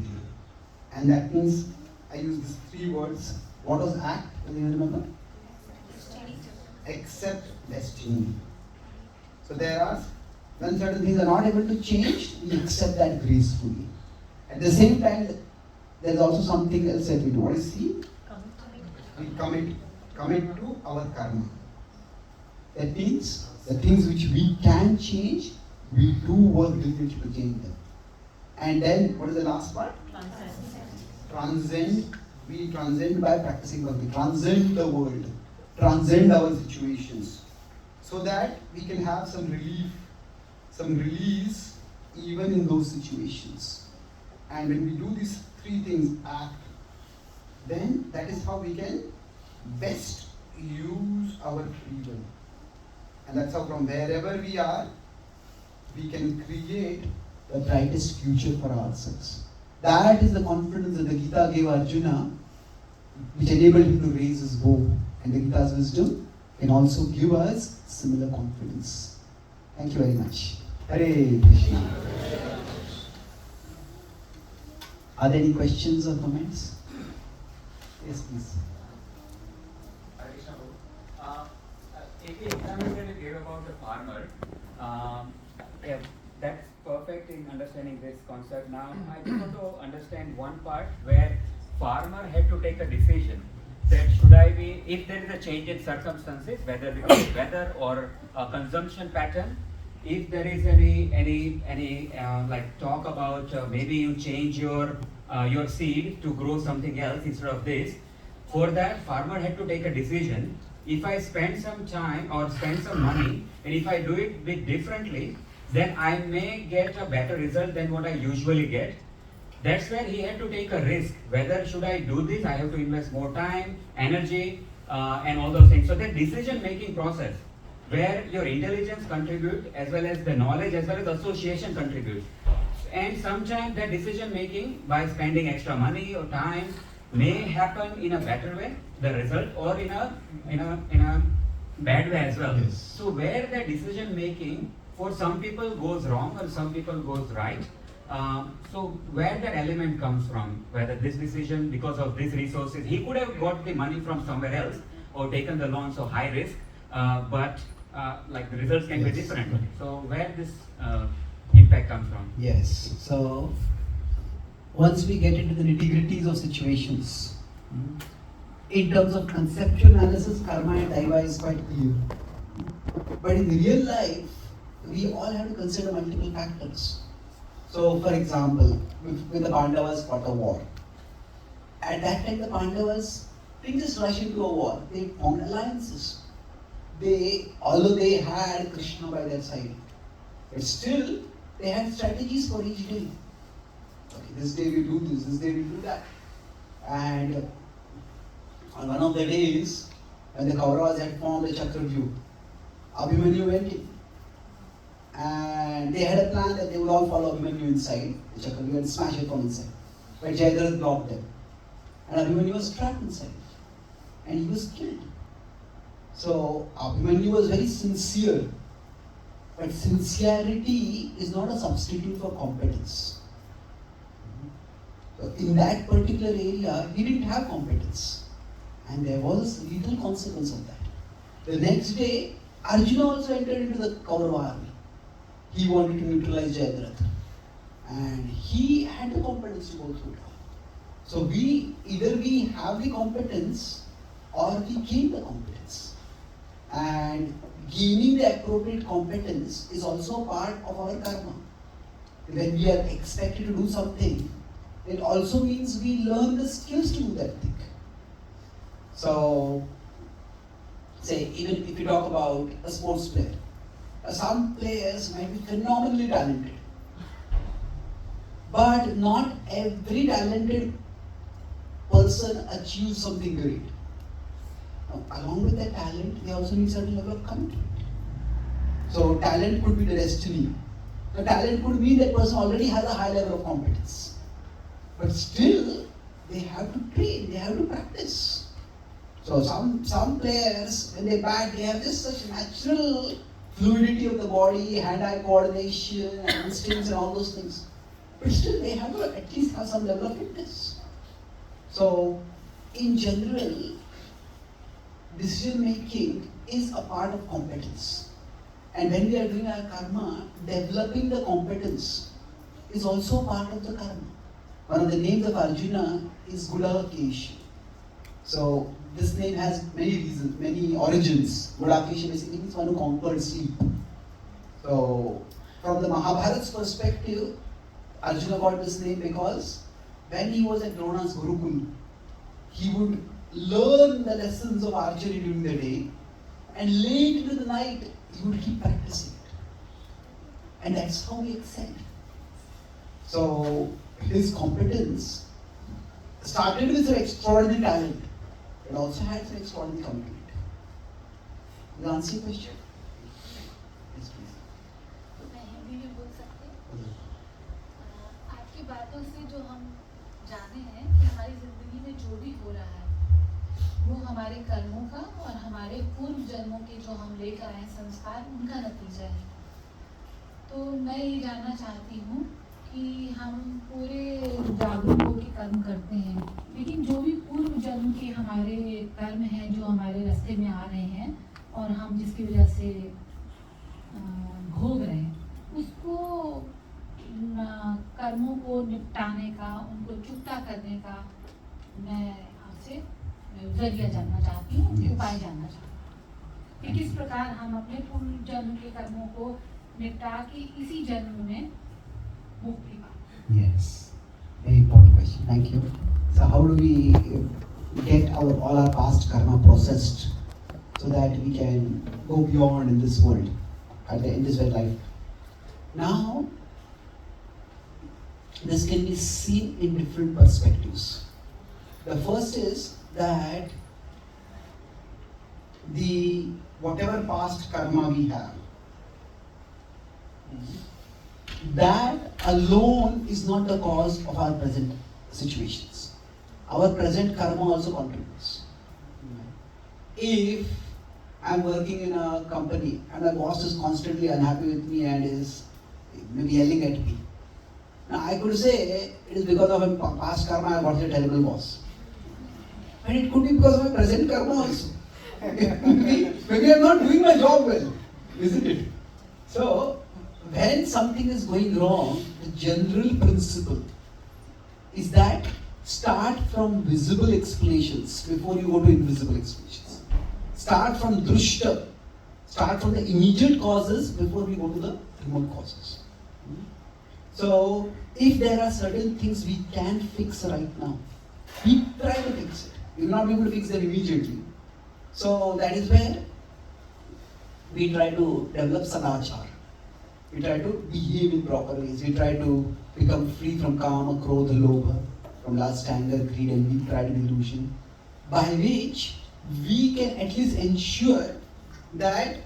And that means I use these three words. What was act? Do you remember? Accept destiny. So there are, when certain things are not able to change, we accept that gracefully. At the same time, there is also something else that we do. What is C? We commit to our karma. That means the things which we can change, we do work diligently to change them. And then, what is the last part? Transcend. We transcend by practicing bhakti. Transcend the world. Transcend our situations. So that we can have some relief, some release even in those situations. And when we do these three things, act, then that is how we can best use our free will. And that's how from wherever we are, we can create the brightest future for ourselves. That is the confidence that the Gita gave Arjuna, which enabled him to raise his bow. And the Gita's wisdom can also give us similar confidence. Thank you very much. Hare Krishna. Are there any questions or comments? Yes, please. If the example that you gave about the farmer, yeah, that's perfect in understanding this concept. Now, I just want to understand one part where farmer had to take a decision that should I be, if there is a change in circumstances, whether because of weather or a consumption pattern, if there is any like talk about maybe you change your seed to grow something else instead of this, for that farmer had to take a decision. If I spend some time or spend some money, and if I do it a bit differently, then I may get a better result than what I usually get. That's where he had to take a risk. Whether should I do this, I have to invest more time, energy, and all those things. So that decision-making process where your intelligence contribute as well as the knowledge as well as association contribute. And sometimes that decision making by spending extra money or time may happen in a better way, the result, or in a bad way as well. Yes. So where the decision making for some people goes wrong or some people goes right, so where that element comes from, whether this decision because of these resources, he could have got the money from somewhere else or taken the loan, so high risk, but like the results can be Yes. different. So where this impact comes from? Yes. So once we get into the nitty-gritties of situations, in terms of conceptual analysis, karma and daiva is quite clear. But in real life, we all have to consider multiple factors. So, for example, when the Pandavas fought a war, at that time the Pandavas didn't just rush into a war; they formed alliances. Although they had Krishna by their side, but still they had strategies for each day. Okay, this day we do this day we do that. And on one of the days, when the Kauravas had formed the Chakravyuh, Abhimanyu went in. And they had a plan that they would all follow Abhimanyu inside the Chakravyuh and smash it from inside. But Jayadratha blocked them. And Abhimanyu was trapped inside. And he was killed. So Abhimanyu was very sincere. But sincerity is not a substitute for competence. So in that particular area, he didn't have competence. And there was lethal consequence of that. The next day, Arjuna also entered into the Kaurava army. He wanted to neutralize Jayadratha. And he had the competence to go through it all. So either we have the competence or we gain the competence. And gaining the appropriate competence is also part of our karma. When we are expected to do something, it also means we learn the skills to do that thing. So, say, even if you talk about a sports player, some players might be phenomenally talented. But not every talented person achieves something great. Now, along with that talent, they also need certain level of commitment. So, talent could be the destiny. So, talent could mean that person already has a high level of competence. But still, they have to train, they have to practice. So some players, when they bat, they have just such natural fluidity of the body, hand-eye coordination, and instincts and all those things. But still, they have to at least have some level of fitness. So, in general, decision-making is a part of competence. And when we are doing our karma, developing the competence is also part of the karma. One of the names of Arjuna is Gudakesh. So, this name has many reasons, many origins. Gudakesh basically means one who conquered sleep. So, from the Mahabharat's perspective, Arjuna got this name because when he was at Drona's Gurukul, he would learn the lessons of archery during the day, and late into the night, he would keep practicing it. And that's how he excelled. So, his competence started with some extraordinary talent, but also had some extraordinary commitment. Does that answer your question? Yes, please. मैं हिंदी में बोल सकती हूँ। आपकी बातों से जो हम जाने हैं कि हमारी जिंदगी में जो भी हो रहा है वो हमारे कर्मों का और हमारे पूर्व जन्मों के जो हम लेकर आए संस्कार उनका नतीजा है। तो मैं ये जानना चाहती हूँ कि हम पूरे जागरूक होकर कर्म करते हैं, लेकिन जो भी पूर्व जन्म के हमारे कर्म हैं जो हमारे रास्ते में आ रहे हैं और हम जिसकी वजह से भोग रहे हैं, उसको कर्मों को निपटाने का, उनको चुकता करने का मैं आपसे जरिया जानना चाहती हूँ, उपाय जानना चाहती हूँ कि किस प्रकार हम अपने पूर्व जन्म के कर्मों को निपटा के इसी जन्म में मुक्ति पाएं। Yes, very important question. Thank you. So, how do we get all our past karma processed so that we can go beyond in this world, in this way life? Now, this can be seen in different perspectives. The first is that the whatever past karma we have, that alone is not the cause of our present situations. Our present karma also contributes. If I'm working in a company and my boss is constantly unhappy with me and is maybe yelling at me, now I could say it is because of my past karma I got a terrible boss. And it could be because of my present karma also. Maybe I'm not doing my job well, isn't it? So, when something is going wrong, the general principle is that start from visible explanations before you go to invisible explanations. Start from drushta, start from the immediate causes before we go to the remote causes. So, if there are certain things we can fix right now, we try to fix it. We will not be able to fix them immediately. So, that is where we try to develop sadachar. We try to behave in proper ways. We try to become free from kama, krodha, lobha, from lust, anger, greed, envy, pride, and delusion, by which we can at least ensure that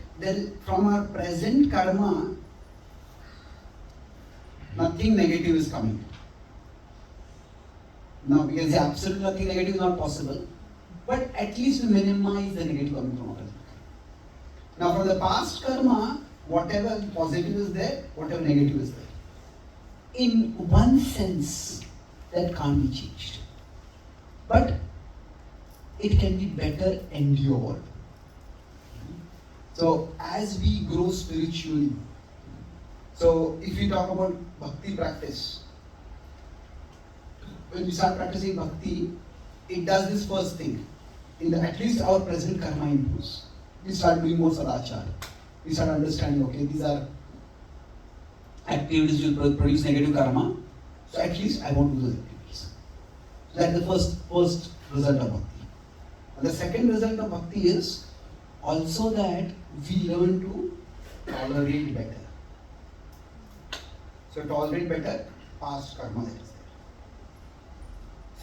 from our present karma, nothing negative is coming. Now, we can say absolutely nothing negative is not possible, but at least we minimize the negative coming from our present karma. Now, from the past karma, whatever positive is there, whatever negative is there. In one sense, that can't be changed. But it can be better endured. So, as we grow spiritually, so if we talk about bhakti practice, when we start practicing bhakti, it does this first thing. At least our present karma improves. We start doing more sadachar. We start understanding, okay, these are activities which will produce negative karma, so at least I won't do those activities. So that's the first result of bhakti. And the second result of bhakti is also that we learn to tolerate better. So tolerate better past karma that is there.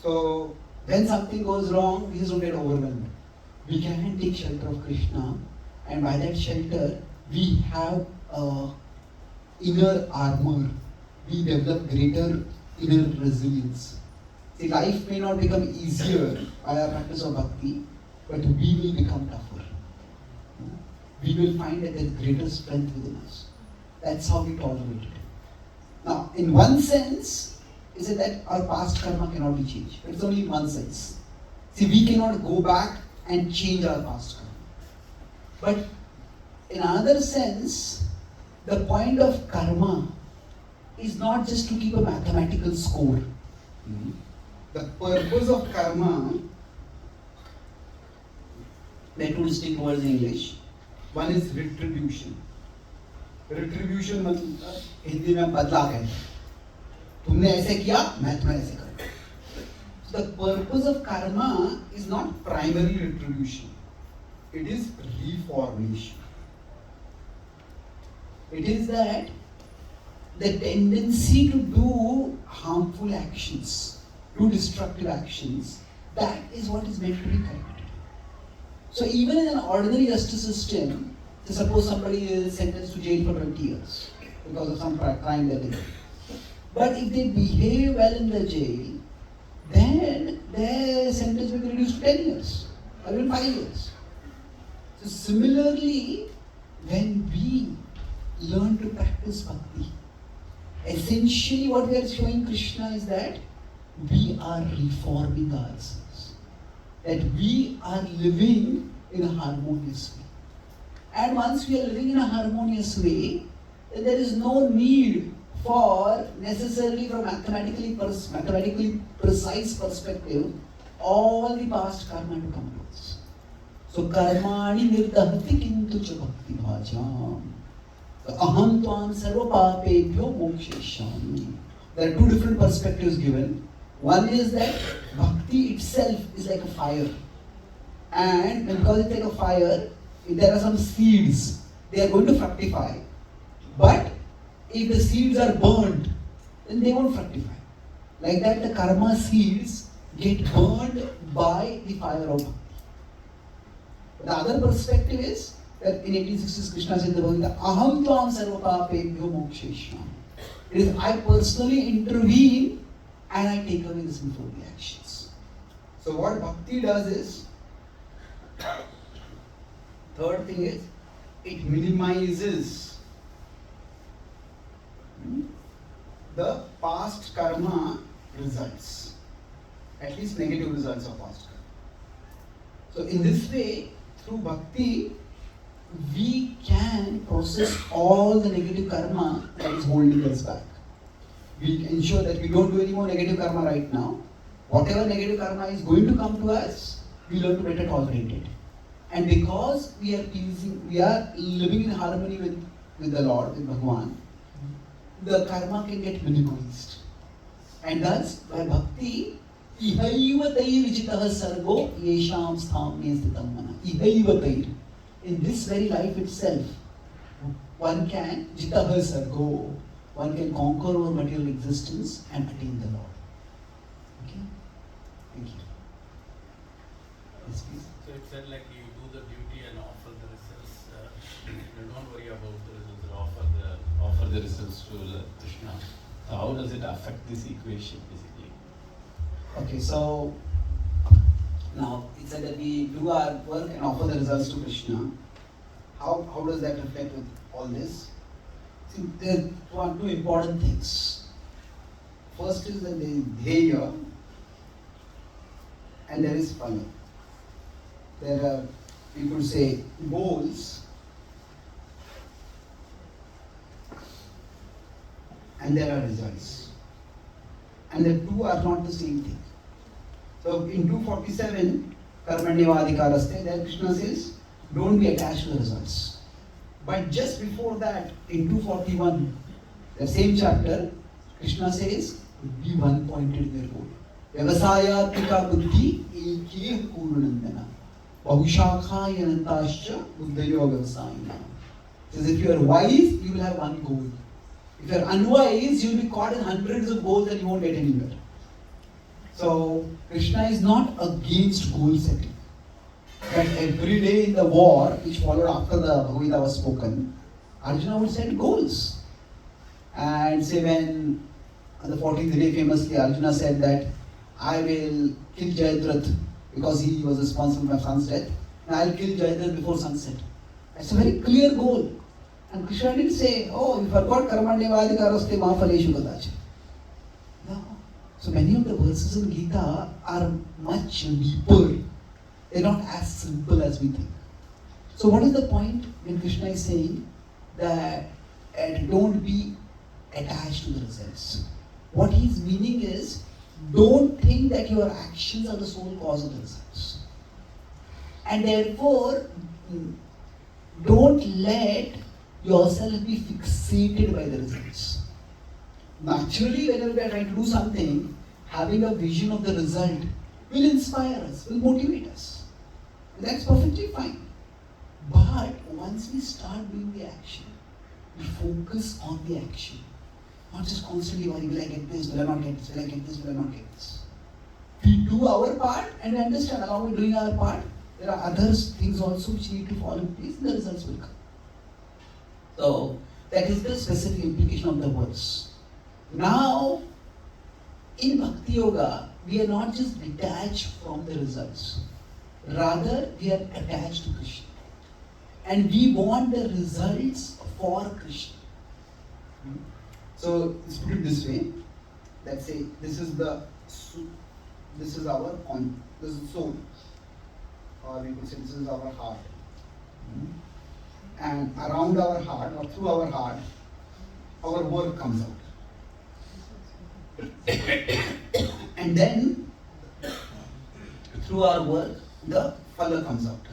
So when something goes wrong, we just don't get overwhelmed. We can take shelter of Krishna, and by that shelter, we have inner armor. We develop greater inner resilience. See, life may not become easier by our practice of bhakti, but we will become tougher. We will find that there is greater strength within us. That's how we tolerate it. Now, in one sense, is it that our past karma cannot be changed. It's only in one sense. See, we cannot go back and change our past karma. But in another sense, the point of karma is not just to keep a mathematical score. The purpose of karma, there are two distinct words in English. One is retribution. Retribution मतलब हिंदी में बदला है. तुमने ऐसे किया, मैं तुम्हें ऐसे करूँगा. So the purpose of karma is not primary retribution. It is reformation. It is that the tendency to do harmful actions, do destructive actions, that is what is meant to be corrected. So even in an ordinary justice system, so suppose somebody is sentenced to jail for 20 years because of some crime that they did. But if they behave well in the jail, then their sentence will be reduced to 10 years or even 5 years. So similarly, when we learn to practice bhakti, essentially what we are showing Krishna is that we are reforming ourselves. That we are living in a harmonious way. And once we are living in a harmonious way, then there is no need for necessarily from mathematically precise perspective all the past karma to come to us. So karmani nirdahati kintu cha bhakti bhajam. Aham tvam sarva papebhyo moksheshami. There are two different perspectives given. One is that bhakti itself is like a fire. And because it's like a fire, if there are some seeds, they are going to fructify. But if the seeds are burned, then they won't fructify. Like that, the karma seeds get burned by the fire of bhakti. The other perspective is that in 1860s Krishna said in the Bhagavad Gita, Aham tvam sarva papebhyo moksheshyam. It is I personally intervene and I take away the sinful reactions. So what bhakti does is, third thing is, it minimizes the past karma results, at least negative results of past karma. So in this way, through bhakti, we can process all the negative karma that is holding us back. We ensure that we don't do any more negative karma right now. Whatever negative karma is going to come to us, we learn to better tolerate it. And because we are living in harmony with the Lord, with Bhagavan, the karma can get minimized. And thus, by bhakti, ihaiva tair vijitaha sargo yesham stham me sthitam mana. Ihaiva tair. In this very life itself, one can jitaha sargo. One can conquer our material existence and attain the Lord. Okay? Thank you. Yes, please. So it said like you do the duty and offer the results. You don't worry about the results. Offer the results to Krishna. So how does it affect this equation basically? Okay, so now it said that we do our work and offer the results to Krishna. How does that reflect with all this? See, there are two important things. First is that there is dheya and there is phala. There are, you could say, goals and there are results. And the two are not the same thing. So in 247, Karmanyavadhikaraste, there Krishna says, don't be attached to the results. But just before that, in 241, the same chapter, Krishna says, be one-pointed in your goal. Vyavasayatika buddhi ekeh kurunandana. Bahushakha yanantascha buddhayo vyavasayina. Says if you are wise, you will have one goal. If you are unwise, you will be caught in hundreds of goals and you won't get anywhere. So, Krishna is not against goal setting. But every day in the war, which followed after the Bhagavad Gita was spoken, Arjuna would set goals. And say when on the 14th day famously Arjuna said that I will kill Jayadratha because he was responsible for my son's death, and I will kill Jayadratha before sunset. That's a very clear goal. And Krishna didn't say, oh, you forgot karmanyavadhikaraste mahaphaleshu kadacha. No. So many of the verses in Gita are much deeper. They're not as simple as we think. So what is the point when Krishna is saying that don't be attached to the results? What he's meaning is, don't think that your actions are the sole cause of the results. And therefore, don't let yourself be fixated by the results. Naturally, whenever we are trying to do something, having a vision of the result will inspire us, will motivate us. And that's perfectly fine. But once we start doing the action, we focus on the action. Not just constantly worrying, will I get this, will I not get this, will I get this, will I not get this. We do our part and we understand along with doing our part, there are other things also which need to fall in place and the results will come. So, that is the specific implication of the verse. Now, in Bhakti Yoga, we are not just detached from the results. Rather, we are attached to Krishna. And we want the results for Krishna. So, let's put it this way. Let's say this is our soul. Or we could say this is our heart. And around our heart or through our heart, our work comes out. And then, through our work, the phala comes out.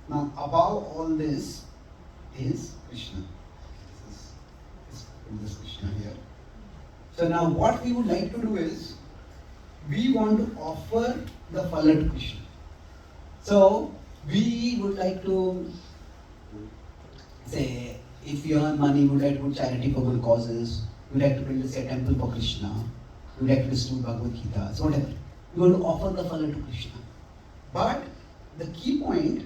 Now, above all this is Krishna. This Krishna here. So now what we would like to do is, we want to offer the phala to Krishna. So, we would like to say, if you earn money, we would like to do charity for good causes, we would like to build a temple for Krishna, we would like to distribute Bhagavad Gita, so whatever. We want to offer the phala to Krishna. But the key point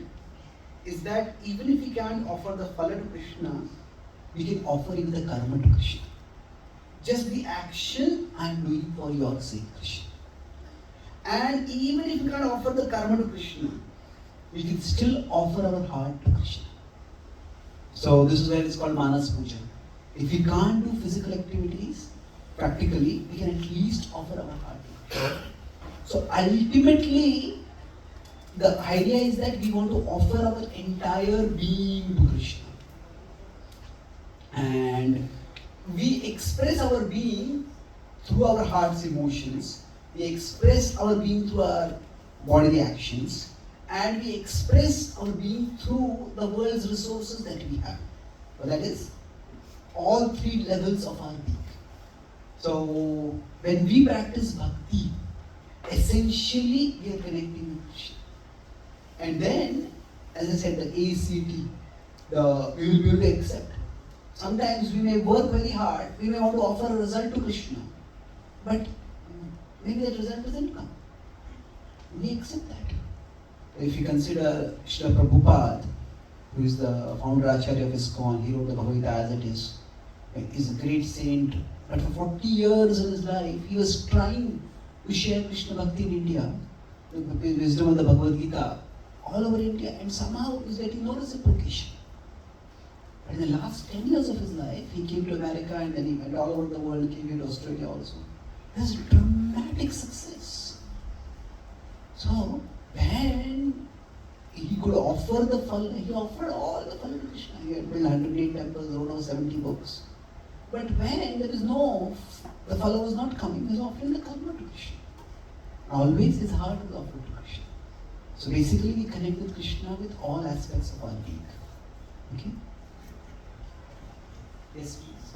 is that even if we can't offer the phala to Krishna, we can offer him the karma to Krishna. Just the action I am doing for your sake, Krishna. And even if we can't offer the karma to Krishna, we can still offer our heart to Krishna. So this is where it's called Manas Puja. If we can't do physical activities, practically, we can at least offer our heart to Krishna. So ultimately, the idea is that we want to offer our entire being to Krishna. And we express our being through our heart's emotions, we express our being through our bodily actions, and we express our being through the world's resources that we have. So that is all three levels of our being. So when we practice bhakti, essentially we are connecting with Krishna. And then, as I said, the ACT, we will be able to accept. Sometimes we may work very hard, we may want to offer a result to Krishna, but maybe that result doesn't come. We accept that. If you consider Srila Prabhupada, who is the founder Acharya of ISKCON, he wrote the Bhagavad Gita as it is. He's a great saint, but for 40 years in his life, he was trying to share Krishna Bhakti in India, the wisdom of the Bhagavad Gita, all over India, and somehow he's getting no reciprocation. But in the last 10 years of his life, he came to America and then he went all over the world, came here to Australia also. There's dramatic success. So, when he could offer the phala, he offered all the phala to Krishna. He had built 108 temples, wrote over 70 books. But when there is no, the phala was not coming, he was offering the karma to Krishna. Always his heart was offered to Krishna. So basically we connect with Krishna with all aspects of our being. Okay? Yes, please.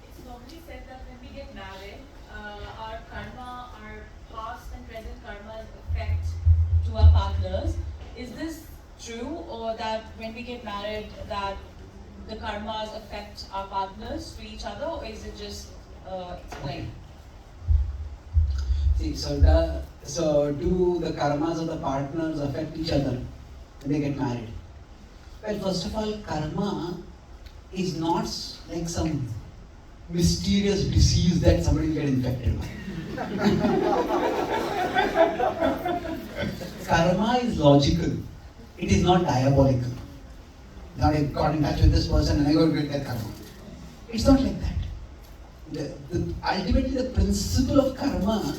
It's normally said that when we get married, our karma, our past and present karmas affect to our partners. Is this true, or that when we get married, that the karmas affect our partners to each other, or is it just explained? See, so do the karmas of the partners affect each other when they get married? Well, first of all, karma is not like some mysterious disease that somebody will get infected with. Karma is logical. It is not diabolical. Now I got in touch with this person and I got to get that karma. It's not like that. Ultimately, the principle of karma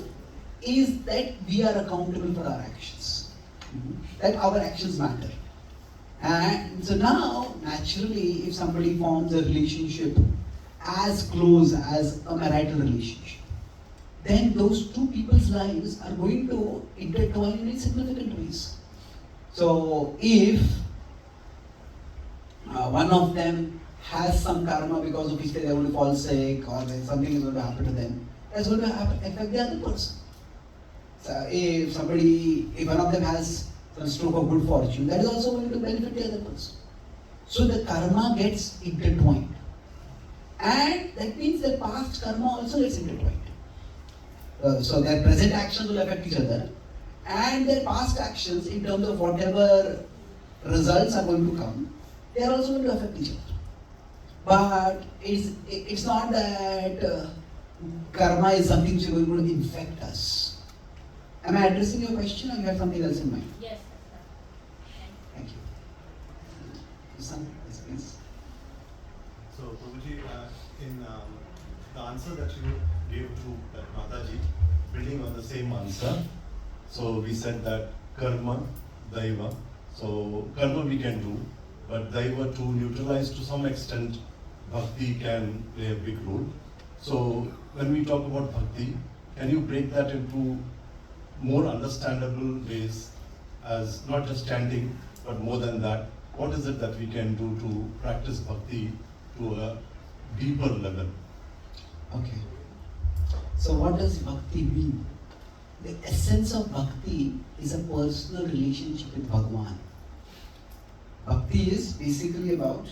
is that we are accountable for our actions. That our actions matter. And so now, naturally, if somebody forms a relationship as close as a marital relationship, then those two people's lives are going to intertwine in significant ways. So if one of them has some karma because of which they are going to fall sick or something is going to happen to them, that's going to affect the other person. So if one of them has some stroke of good fortune, that is also going to benefit the other person. So the karma gets intertwined. And that means their past karma also gets intertwined. So their present actions will affect each other, and their past actions in terms of whatever results are going to come, they are also going to affect each other. But it's not that karma is something which is going to infect us. Am I addressing your question, or you have something else in mind? Yes. Thank you. Yes, please. So, Prabhuji, in the answer that you gave to that Mataji, building on the same answer, so we said that karma, daiva, so karma we can do, but daiva to neutralize to some extent, bhakti can play a big role. So, when we talk about bhakti, can you break that into more understandable ways as not just chanting, but more than that? What is it that we can do to practice bhakti to a deeper level? Okay. So what does bhakti mean? The essence of bhakti is a personal relationship with Bhagavan. Bhakti is basically about,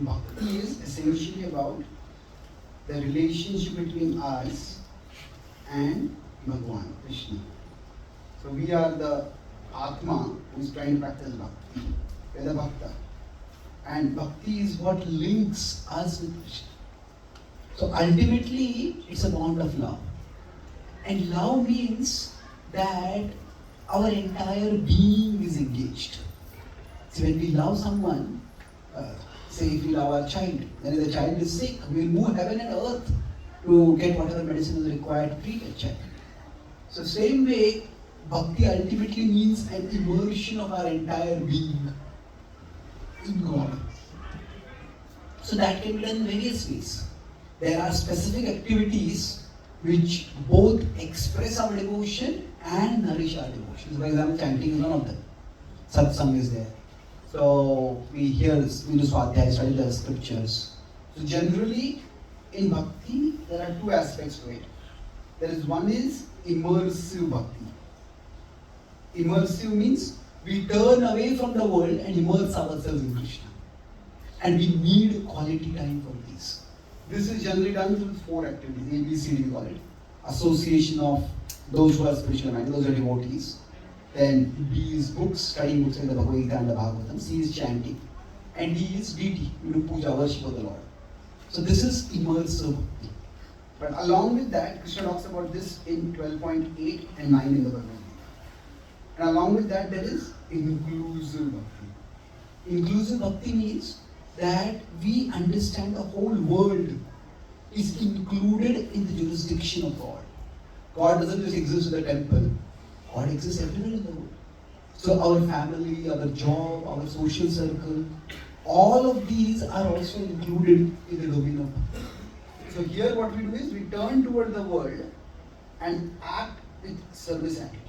bhakti is essentially about the relationship between us and Bhagwan, Krishna. So we are the Atma who is trying to practice bhakti. We are the Bhakta. And bhakti is what links us with Krishna. So ultimately, it's a bond of love. And love means that our entire being is engaged. So when we love someone, say if we love our child, then if the child is sick, we will move heaven and earth to get whatever medicine is required to treat a child. So same way, bhakti ultimately means an immersion of our entire being in God. So that can be done in various ways. There are specific activities which both express our devotion and nourish our devotion. For example, chanting is one of them. Satsang is there. So we hear, we do Swadhyaya, study the scriptures. So generally, in bhakti, there are two aspects to it. There is one is immersive bhakti. Immersive means we turn away from the world and immerse ourselves in Krishna. And we need quality time for this. This is generally done through 4 activities, A, B, C, D we call it. Association of those who are spiritual minded, those are devotees. Then B is books, studying books like the Bhagavad Gita and the Bhagavatam. C is chanting. And D is deity, we do puja, worship of the Lord. So this is immersive bhakti. But along with that, Krishna talks about this in 12.8 and 9 in the Bhagavad Gita. And along with that, there is inclusive bhakti. Inclusive bhakti means that we understand the whole world is included in the jurisdiction of God. God doesn't just exist in the temple. God exists everywhere in the world. So our family, our job, our social circle, all of these are also included in the domain of bhakti. So here what we do is we turn toward the world and act with service attitude.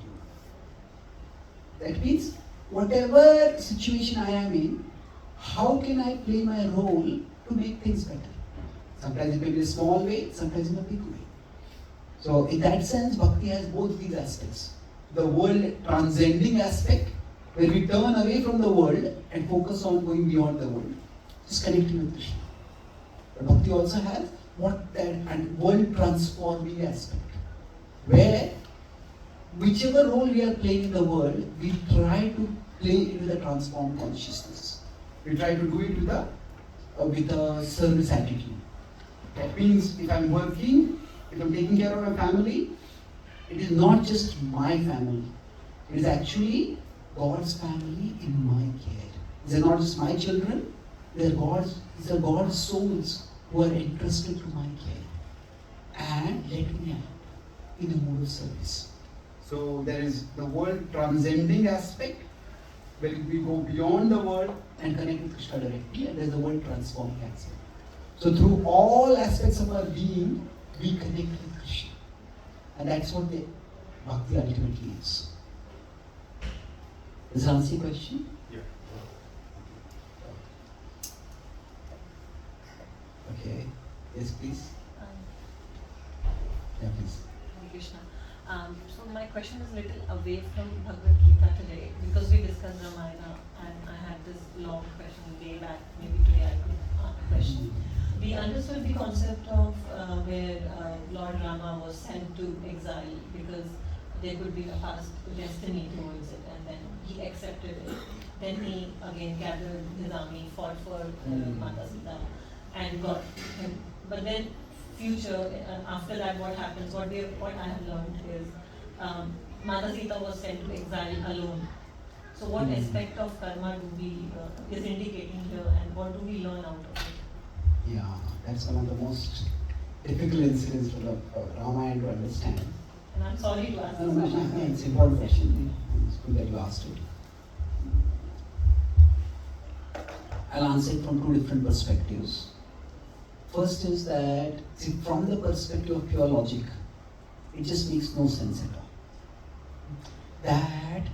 That means whatever situation I am in, how can I play my role to make things better? Sometimes it may be a small way, sometimes in a big way. So in that sense, bhakti has both these aspects. The world transcending aspect, where we turn away from the world and focus on going beyond the world, just connecting with Krishna. But bhakti also has and world transforming aspect, where whichever role we are playing in the world, we try to play it with a transformed consciousness. We try to do it with a service attitude. That means if I'm working, if I'm taking care of my family, it is not just my family. It is actually God's family in my care. These are not just my children, these are God's souls who are entrusted to my care. And let me act in a mode of service. So there is the world transcending aspect, where we go beyond the world and connect with Krishna directly, and there's the world transforming aspect. So through all aspects of our being, we connect with Krishna. And that's what the bhakti ultimately is. Does that answer your question? Yeah. Okay. Yes, please. Yeah, please. Hare Krishna. So my question is a little away from Bhagavad Gita today, because we discussed Ramayana and I had this long question way back. Maybe today I could ask a question. We understood the concept of where Lord Rama was sent to exile because there could be a past destiny towards it, and then he accepted it. Then he again gathered his army, fought for Mata Sita, and got him. But then future, after that, what happens? What I have learned is Mata Sita was sent to exile alone. So what aspect of karma do we is indicating here, and what do we learn out of it? Yeah, that's one of the most difficult incidents for the Ramayana to understand. And I'm sorry to ask No, this question. it's an important question. It's good that you asked it. I'll answer it from 2 different perspectives. First is that, see, from the perspective of pure logic, it just makes no sense at all. That,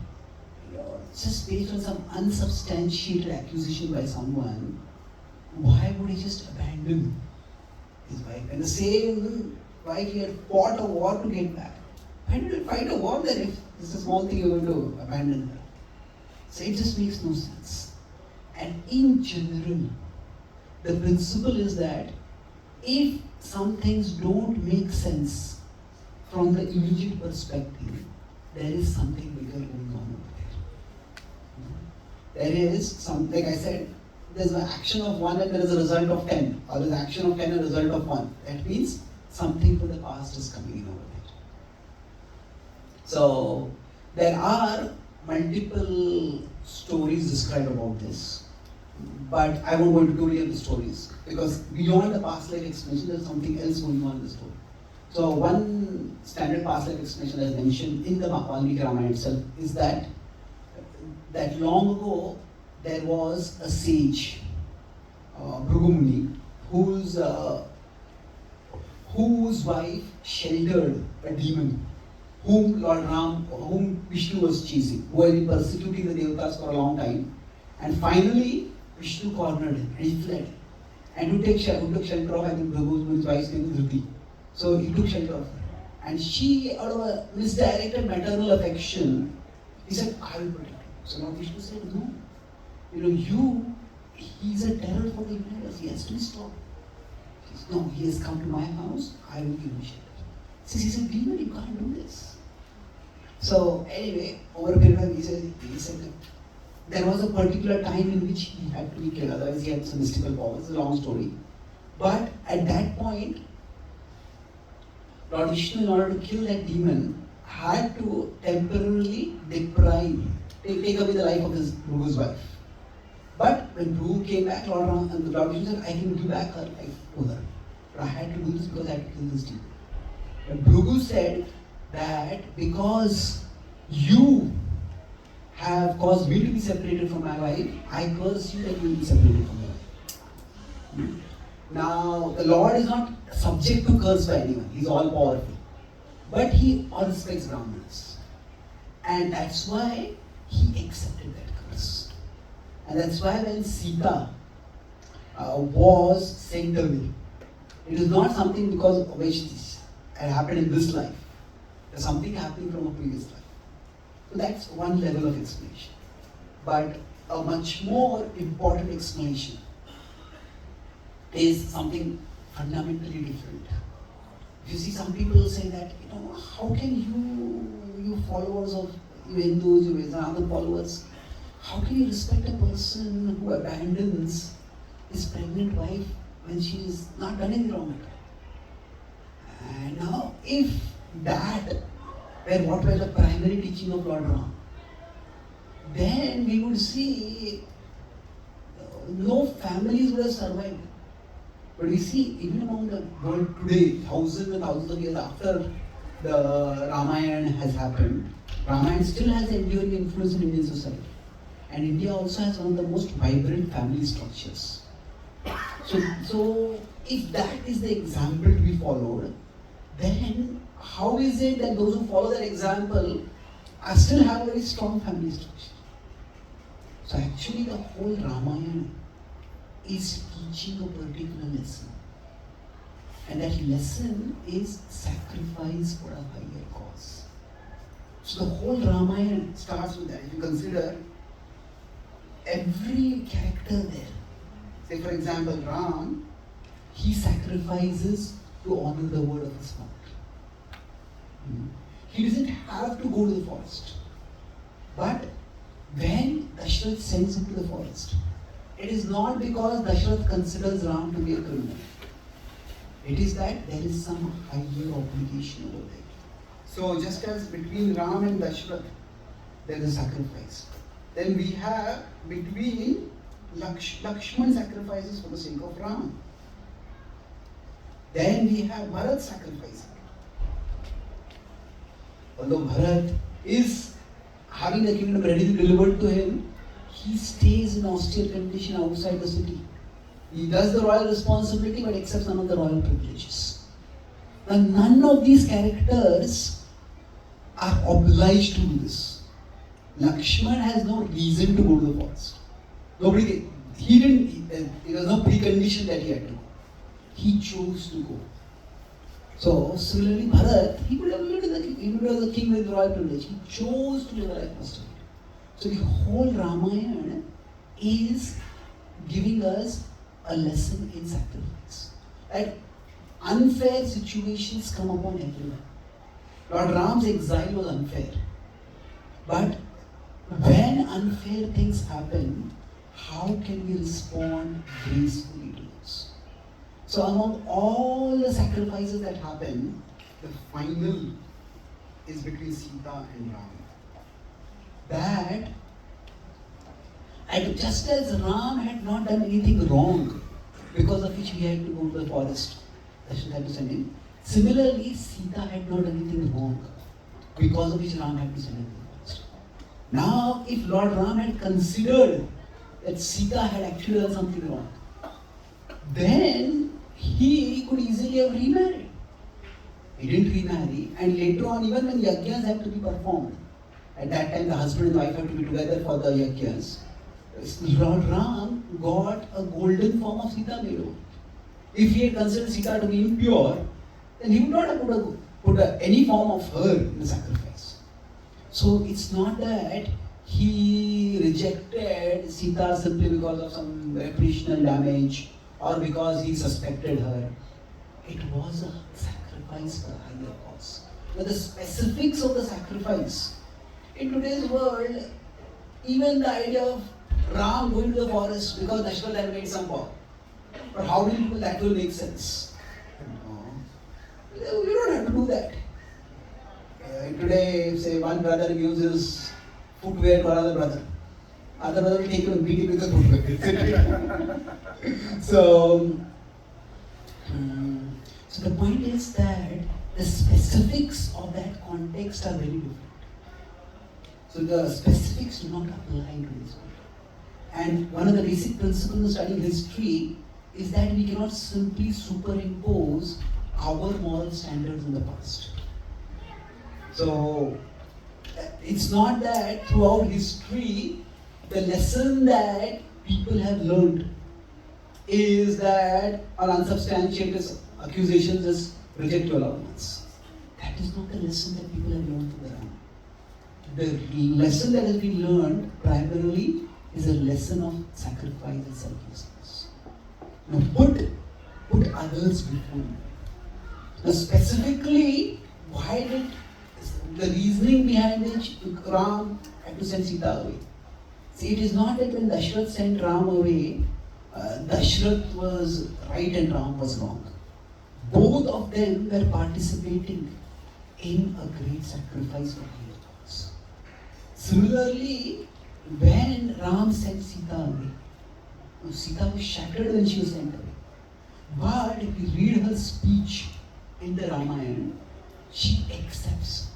just based on some unsubstantiated accusation by someone, why would he just abandon his wife? And the same wife, he had fought a war to get back. Why did he fight a war then if it's a small thing you're going to abandon her? So it just makes no sense. And in general, the principle is that if some things don't make sense from the immediate perspective, there is something bigger going on over there. There is some, like I said, there's an action of 1 and there is a result of 10, or there's action of 10 and a result of 1. That means something from the past is coming in over there. So there are multiple stories described about this, but I won't go into too many of the stories because beyond the past life explanation, there's something else going on in the story. So one standard past life explanation as mentioned in the Valmiki Ramayana itself is that long ago there was a sage, Bhrigu Muni, whose wife sheltered a demon whom Vishnu was chasing, who had been persecuting the Devatas for a long time. And finally, Vishnu cornered him and he fled. And who took shelter of, I think Bhrigu Muni's wife's name is Riti. So he took shelter of her. And she, out of a misdirected maternal affection, he said, I will protect you. So now Vishnu said, no. He's a terror for the universe. He has to be stopped. He says, no, he has come to my house, I will give him shelter. He says, he's a demon, you can't do this. So anyway, over a period of time, he said that there was a particular time in which he had to be killed, otherwise he had some mystical powers. It's a long story. But at that point, Lord Vishnu, in order to kill that demon, had to temporarily take away the life of his Bhrugu's wife. But when Bhrigu came back, Lord Vishnu said, I can give back her life to her. But I had to do this because I had to kill this demon. But Bhrigu said that because you have caused me to be separated from my wife, I curse you that you will be separated from my wife. Now, the Lord is not subject to curse by anyone. He is all powerful. But he respects Brahmanas. And that's why he accepted that curse. And that's why when Sita was sent away, it is not something because of which this had happened in this life. There's something happening from a previous life. So that's one level of explanation. But a much more important explanation is something fundamentally different. You see, some people say that, how can you followers of you Hindus, you Vedanta followers, how can you respect a person who abandons his pregnant wife when she is not done anything wrong at all? And now, if that were what were the primary teaching of Lord Rama, then we would see no families would have survived. But we see, even among the world today, thousands and thousands of years after the Ramayana has happened, Ramayana still has an enduring influence in Indian society. And India also has one of the most vibrant family structures. So if that is the example to be followed, then how is it that those who follow that example still have a very strong family structure? So actually the whole Ramayana is teaching a particular lesson. And that lesson is sacrifice for a higher cause. So the whole Ramayana starts with that. If you consider every character there, say for example Ram, he sacrifices to honor the word of his father. He doesn't have to go to the forest. But when Dashrath sends him to the forest, it is not because Dashrath considers Ram to be a criminal. It is that there is some higher obligation over there. So just as between Ram and Dashrath, there is a sacrifice. Then we have between Lakshman sacrifices for the sake of Ram. Then we have Bharat sacrificing. Although Bharat is having the kingdom ready to be delivered to him, he stays in austere condition outside the city. He does the royal responsibility but accepts none of the royal privileges. Now none of these characters are obliged to do this. Lakshman has no reason to go to the forest. There was no precondition that he had to go. He chose to go. So similarly Bharat, he could have lived as a king with royal privilege. He chose to live a life of austerity. So the whole Ramayana is giving us a lesson in sacrifice. That unfair situations come upon everyone. Lord Ram's exile was unfair. But when unfair things happen, how can we respond gracefully to those? So among all the sacrifices that happen, the final is between Sita and Ram. That, and just as Ram had not done anything wrong, because of which he had to go to the forest, Dasharatha had to send him. Similarly, Sita had not done anything wrong, because of which Ram had to send him to the forest. Now, if Lord Ram had considered that Sita had actually done something wrong, then he could easily have remarried. He didn't remarry, and later on, even when yajnas had to be performed, at that time the husband and wife had to be together for the yajnas, Lord Ram got a golden form of Sita made over. If he had considered Sita to be impure, then he would not have put any form of her in the sacrifice. So it's not that he rejected Sita simply because of some reputational damage or because he suspected her. It was a sacrifice for a higher cause. But the specifics of the sacrifice, in today's world, even the idea of Ram going to the forest because Dasharatha had made some vow. But how many people that will make sense? You don't have to do that. Today, say one brother uses footwear for another brother. Other brother will take him and beat him with the footwear. So the point is that the specifics of that context are very different. So the specifics do not apply to this one. And one of the basic principles of studying history is that we cannot simply superimpose our moral standards in the past. So it's not that throughout history the lesson that people have learned is that on unsubstantiated accusations just reject your loved ones. That is not the lesson that people have learned from the Ram. The lesson that has been learned primarily is a lesson of sacrifice and selflessness. Now put others before you. Now specifically, why did the reasoning behind which Ram had to send Sita away? See, it is not that when Dashrath sent Ram away, Dashrath was right and Ram was wrong. Both of them were participating in a great sacrifice for higher cause. Similarly, when Ram sent Sita away, Sita was shattered when she was sent away. But if you read her speech in the Ramayana, she accepts,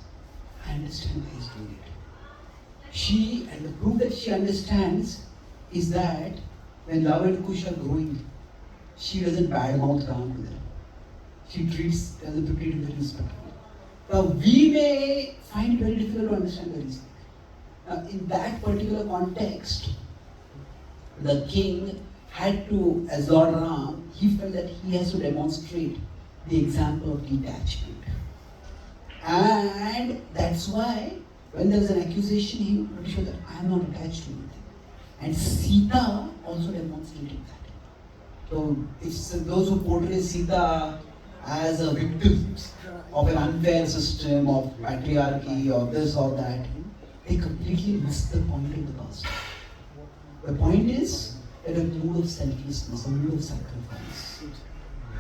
I understand why he's doing it. And the proof that she understands is that when Lava and Kush are growing, she doesn't badmouth Ram to them. She treats the people very respectfully. Now we may find it very difficult to understand the reason. Now in that particular context, the king had to, as Lord Ram, he felt that he has to demonstrate the example of detachment. And that's why when there was an accusation, he wanted to show that I am not attached to anything. And Sita also demonstrated that. So it's those who portray Sita as a victim of an unfair system of patriarchy or this or that, they completely missed the point of the past. The point is that a mood of selflessness, a mood of sacrifice.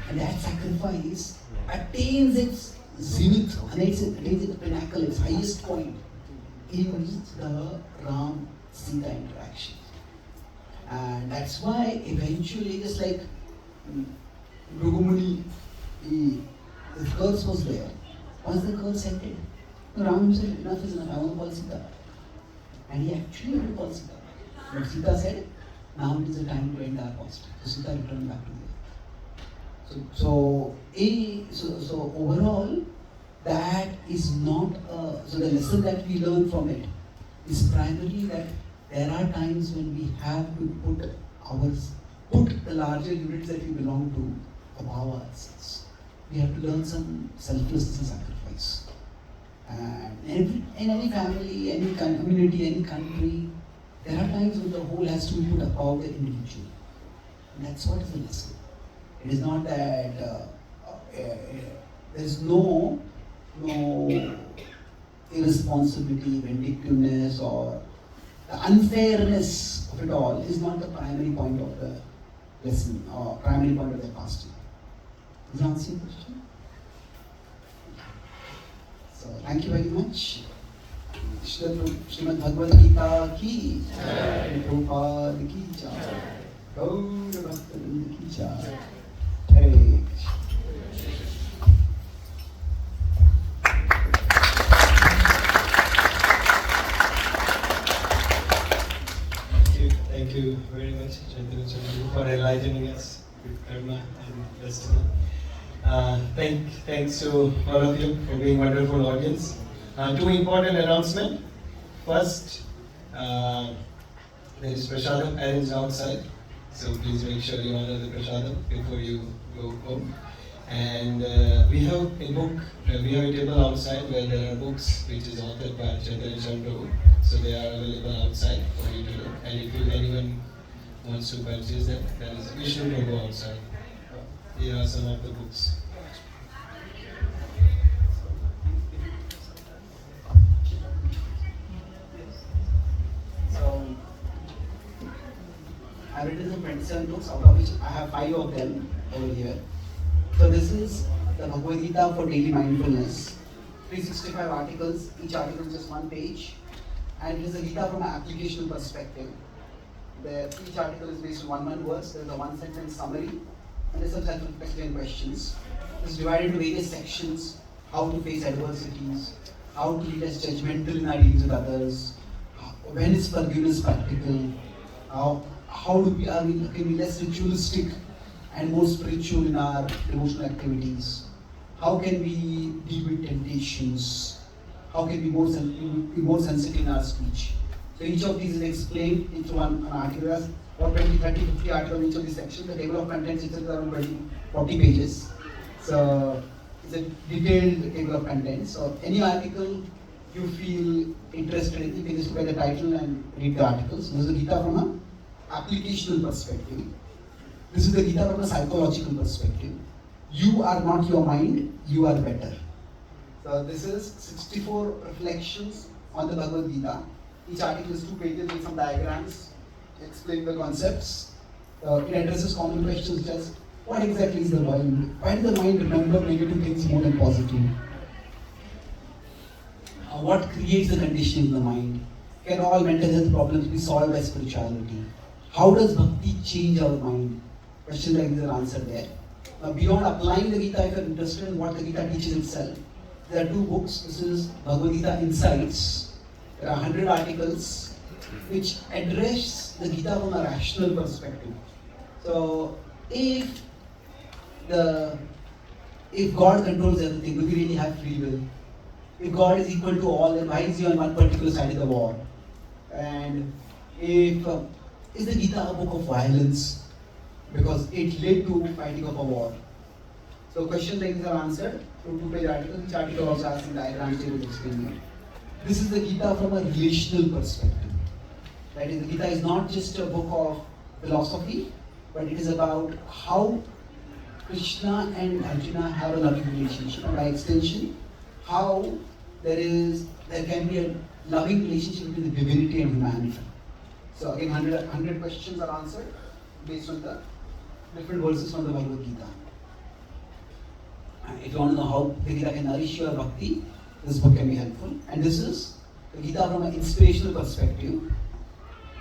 And that sacrifice attains its zenith, attains its pinnacle, its highest point in the Ram-Sita interaction. And that's why eventually, just like Bhagavad, the curse was there. Once the curse ended, Ram said, enough is enough, I want to call Sita. And he actually went to call Sita. But Sita said, now it is the time to end our past. So Sita returned back to the earth. So overall, that is not, so the lesson that we learn from it is primarily that there are times when we have to put the larger units that we belong to above ourselves. We have to learn some selflessness and sacrifice. And in any family, any community, any country, there are times when the whole has to be put above the individual. And that's what is the lesson. It is not that there is no no irresponsibility, vindictiveness, or the unfairness of it all is not the primary point of the lesson or primary point of the fasting. Does that answer your question? So thank you very much. Srimad Bhagavad Gita ki jai, Prabhupada ki jai, Gaur Bhaktivinoda ki jai. Hare Krishna. Thank you very much, Chaitanya, for enlightening us with karma and destiny. Thanks to all of you for being wonderful audience. Two important announcements. First, there is prasadam arranged outside, so please make sure you honor the prasadam before you go home. And we have a book, we have a table outside where there are books which is authored by Chaitanya Prabhu. So they are available outside for you to look. And if anyone wants to purchase them, there is Vishnu Prabhu outside. Here are some of the books. So I've written some 27 books, out of which I have 5 of them over here. So this is the Bhagavad Gita for daily mindfulness. 365 articles, each article is just 1 page. And it is a Gita from an applicational perspective. Each article is based on one verse, there is a 1-sentence summary, and there's some self-reflection questions. It's divided into various sections: how to face adversities, how to be less judgmental in our dealings with others, when is forgiveness practical, how do we can be less ritualistic and more spiritual in our devotional activities, how can we deal with temptations, how can we be more sensitive in our speech. So each of these is explained into one article. As or 20, 30, 50 articles in each of these sections. The table of contents is around 40 pages. So it's a detailed table of contents. So any article you feel interested in, you can just look at the title and read the articles. This is the Gita from an applicational perspective. This is the Gita from a psychological perspective. You are not your mind, you are better. So this is 64 reflections on the Bhagavad Gita. Each article is 2 pages with some diagrams, explain the concepts. It addresses common questions such as, what exactly is the mind? Why does the mind remember negative things more than positive? What creates the conditioning in the mind? Can all mental health problems be solved by spirituality? How does bhakti change our mind? Questions like these are answered there. Beyond applying the Gita, if you are interested in what the Gita teaches itself, there are 2 books. This is Bhagavad Gita Insights. There are 100 articles which address the Gita from a rational perspective. So, if God controls everything, do we really have free will? If God is equal to all, then why is he on one particular side of the war? And if is the Gita a book of violence? Because it led to fighting of a war. So questions like these are answered through 2-page articles. Each article also has some diagrams to explain it. This is the Gita from a relational perspective. That is, the Gita is not just a book of philosophy, but it is about how Krishna and Arjuna have a loving relationship, and by extension, how there can be a loving relationship between the divinity and humanity. So again, 100 questions are answered based on the different verses from the Bhagavad Gita. If you want to know how the Gita can nourish your bhakti, this book can be helpful. And this is the Gita from an inspirational perspective.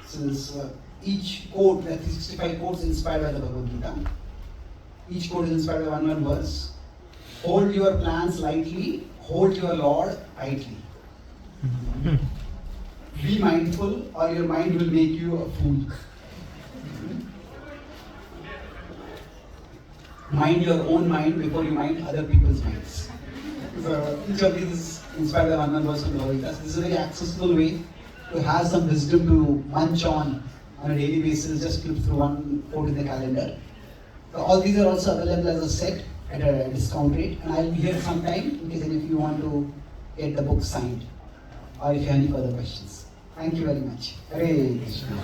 Since each quote, there are 365 quotes inspired by the Bhagavad Gita. Each quote is inspired by one verse. Hold your plans lightly, hold your Lord tightly. Be mindful, or your mind will make you a fool. Mind your own mind before you mind other people's minds. So each of these is inspired by one verse from the Bhagavad Gita. This is a very accessible way to have some wisdom to munch on a daily basis. Just flip through one quote in the calendar. So all these are also available as a set at a discount rate, and I'll be here sometime in case any of you want to get the book signed, or if you have any further questions. Thank you very much. Hare Krishna.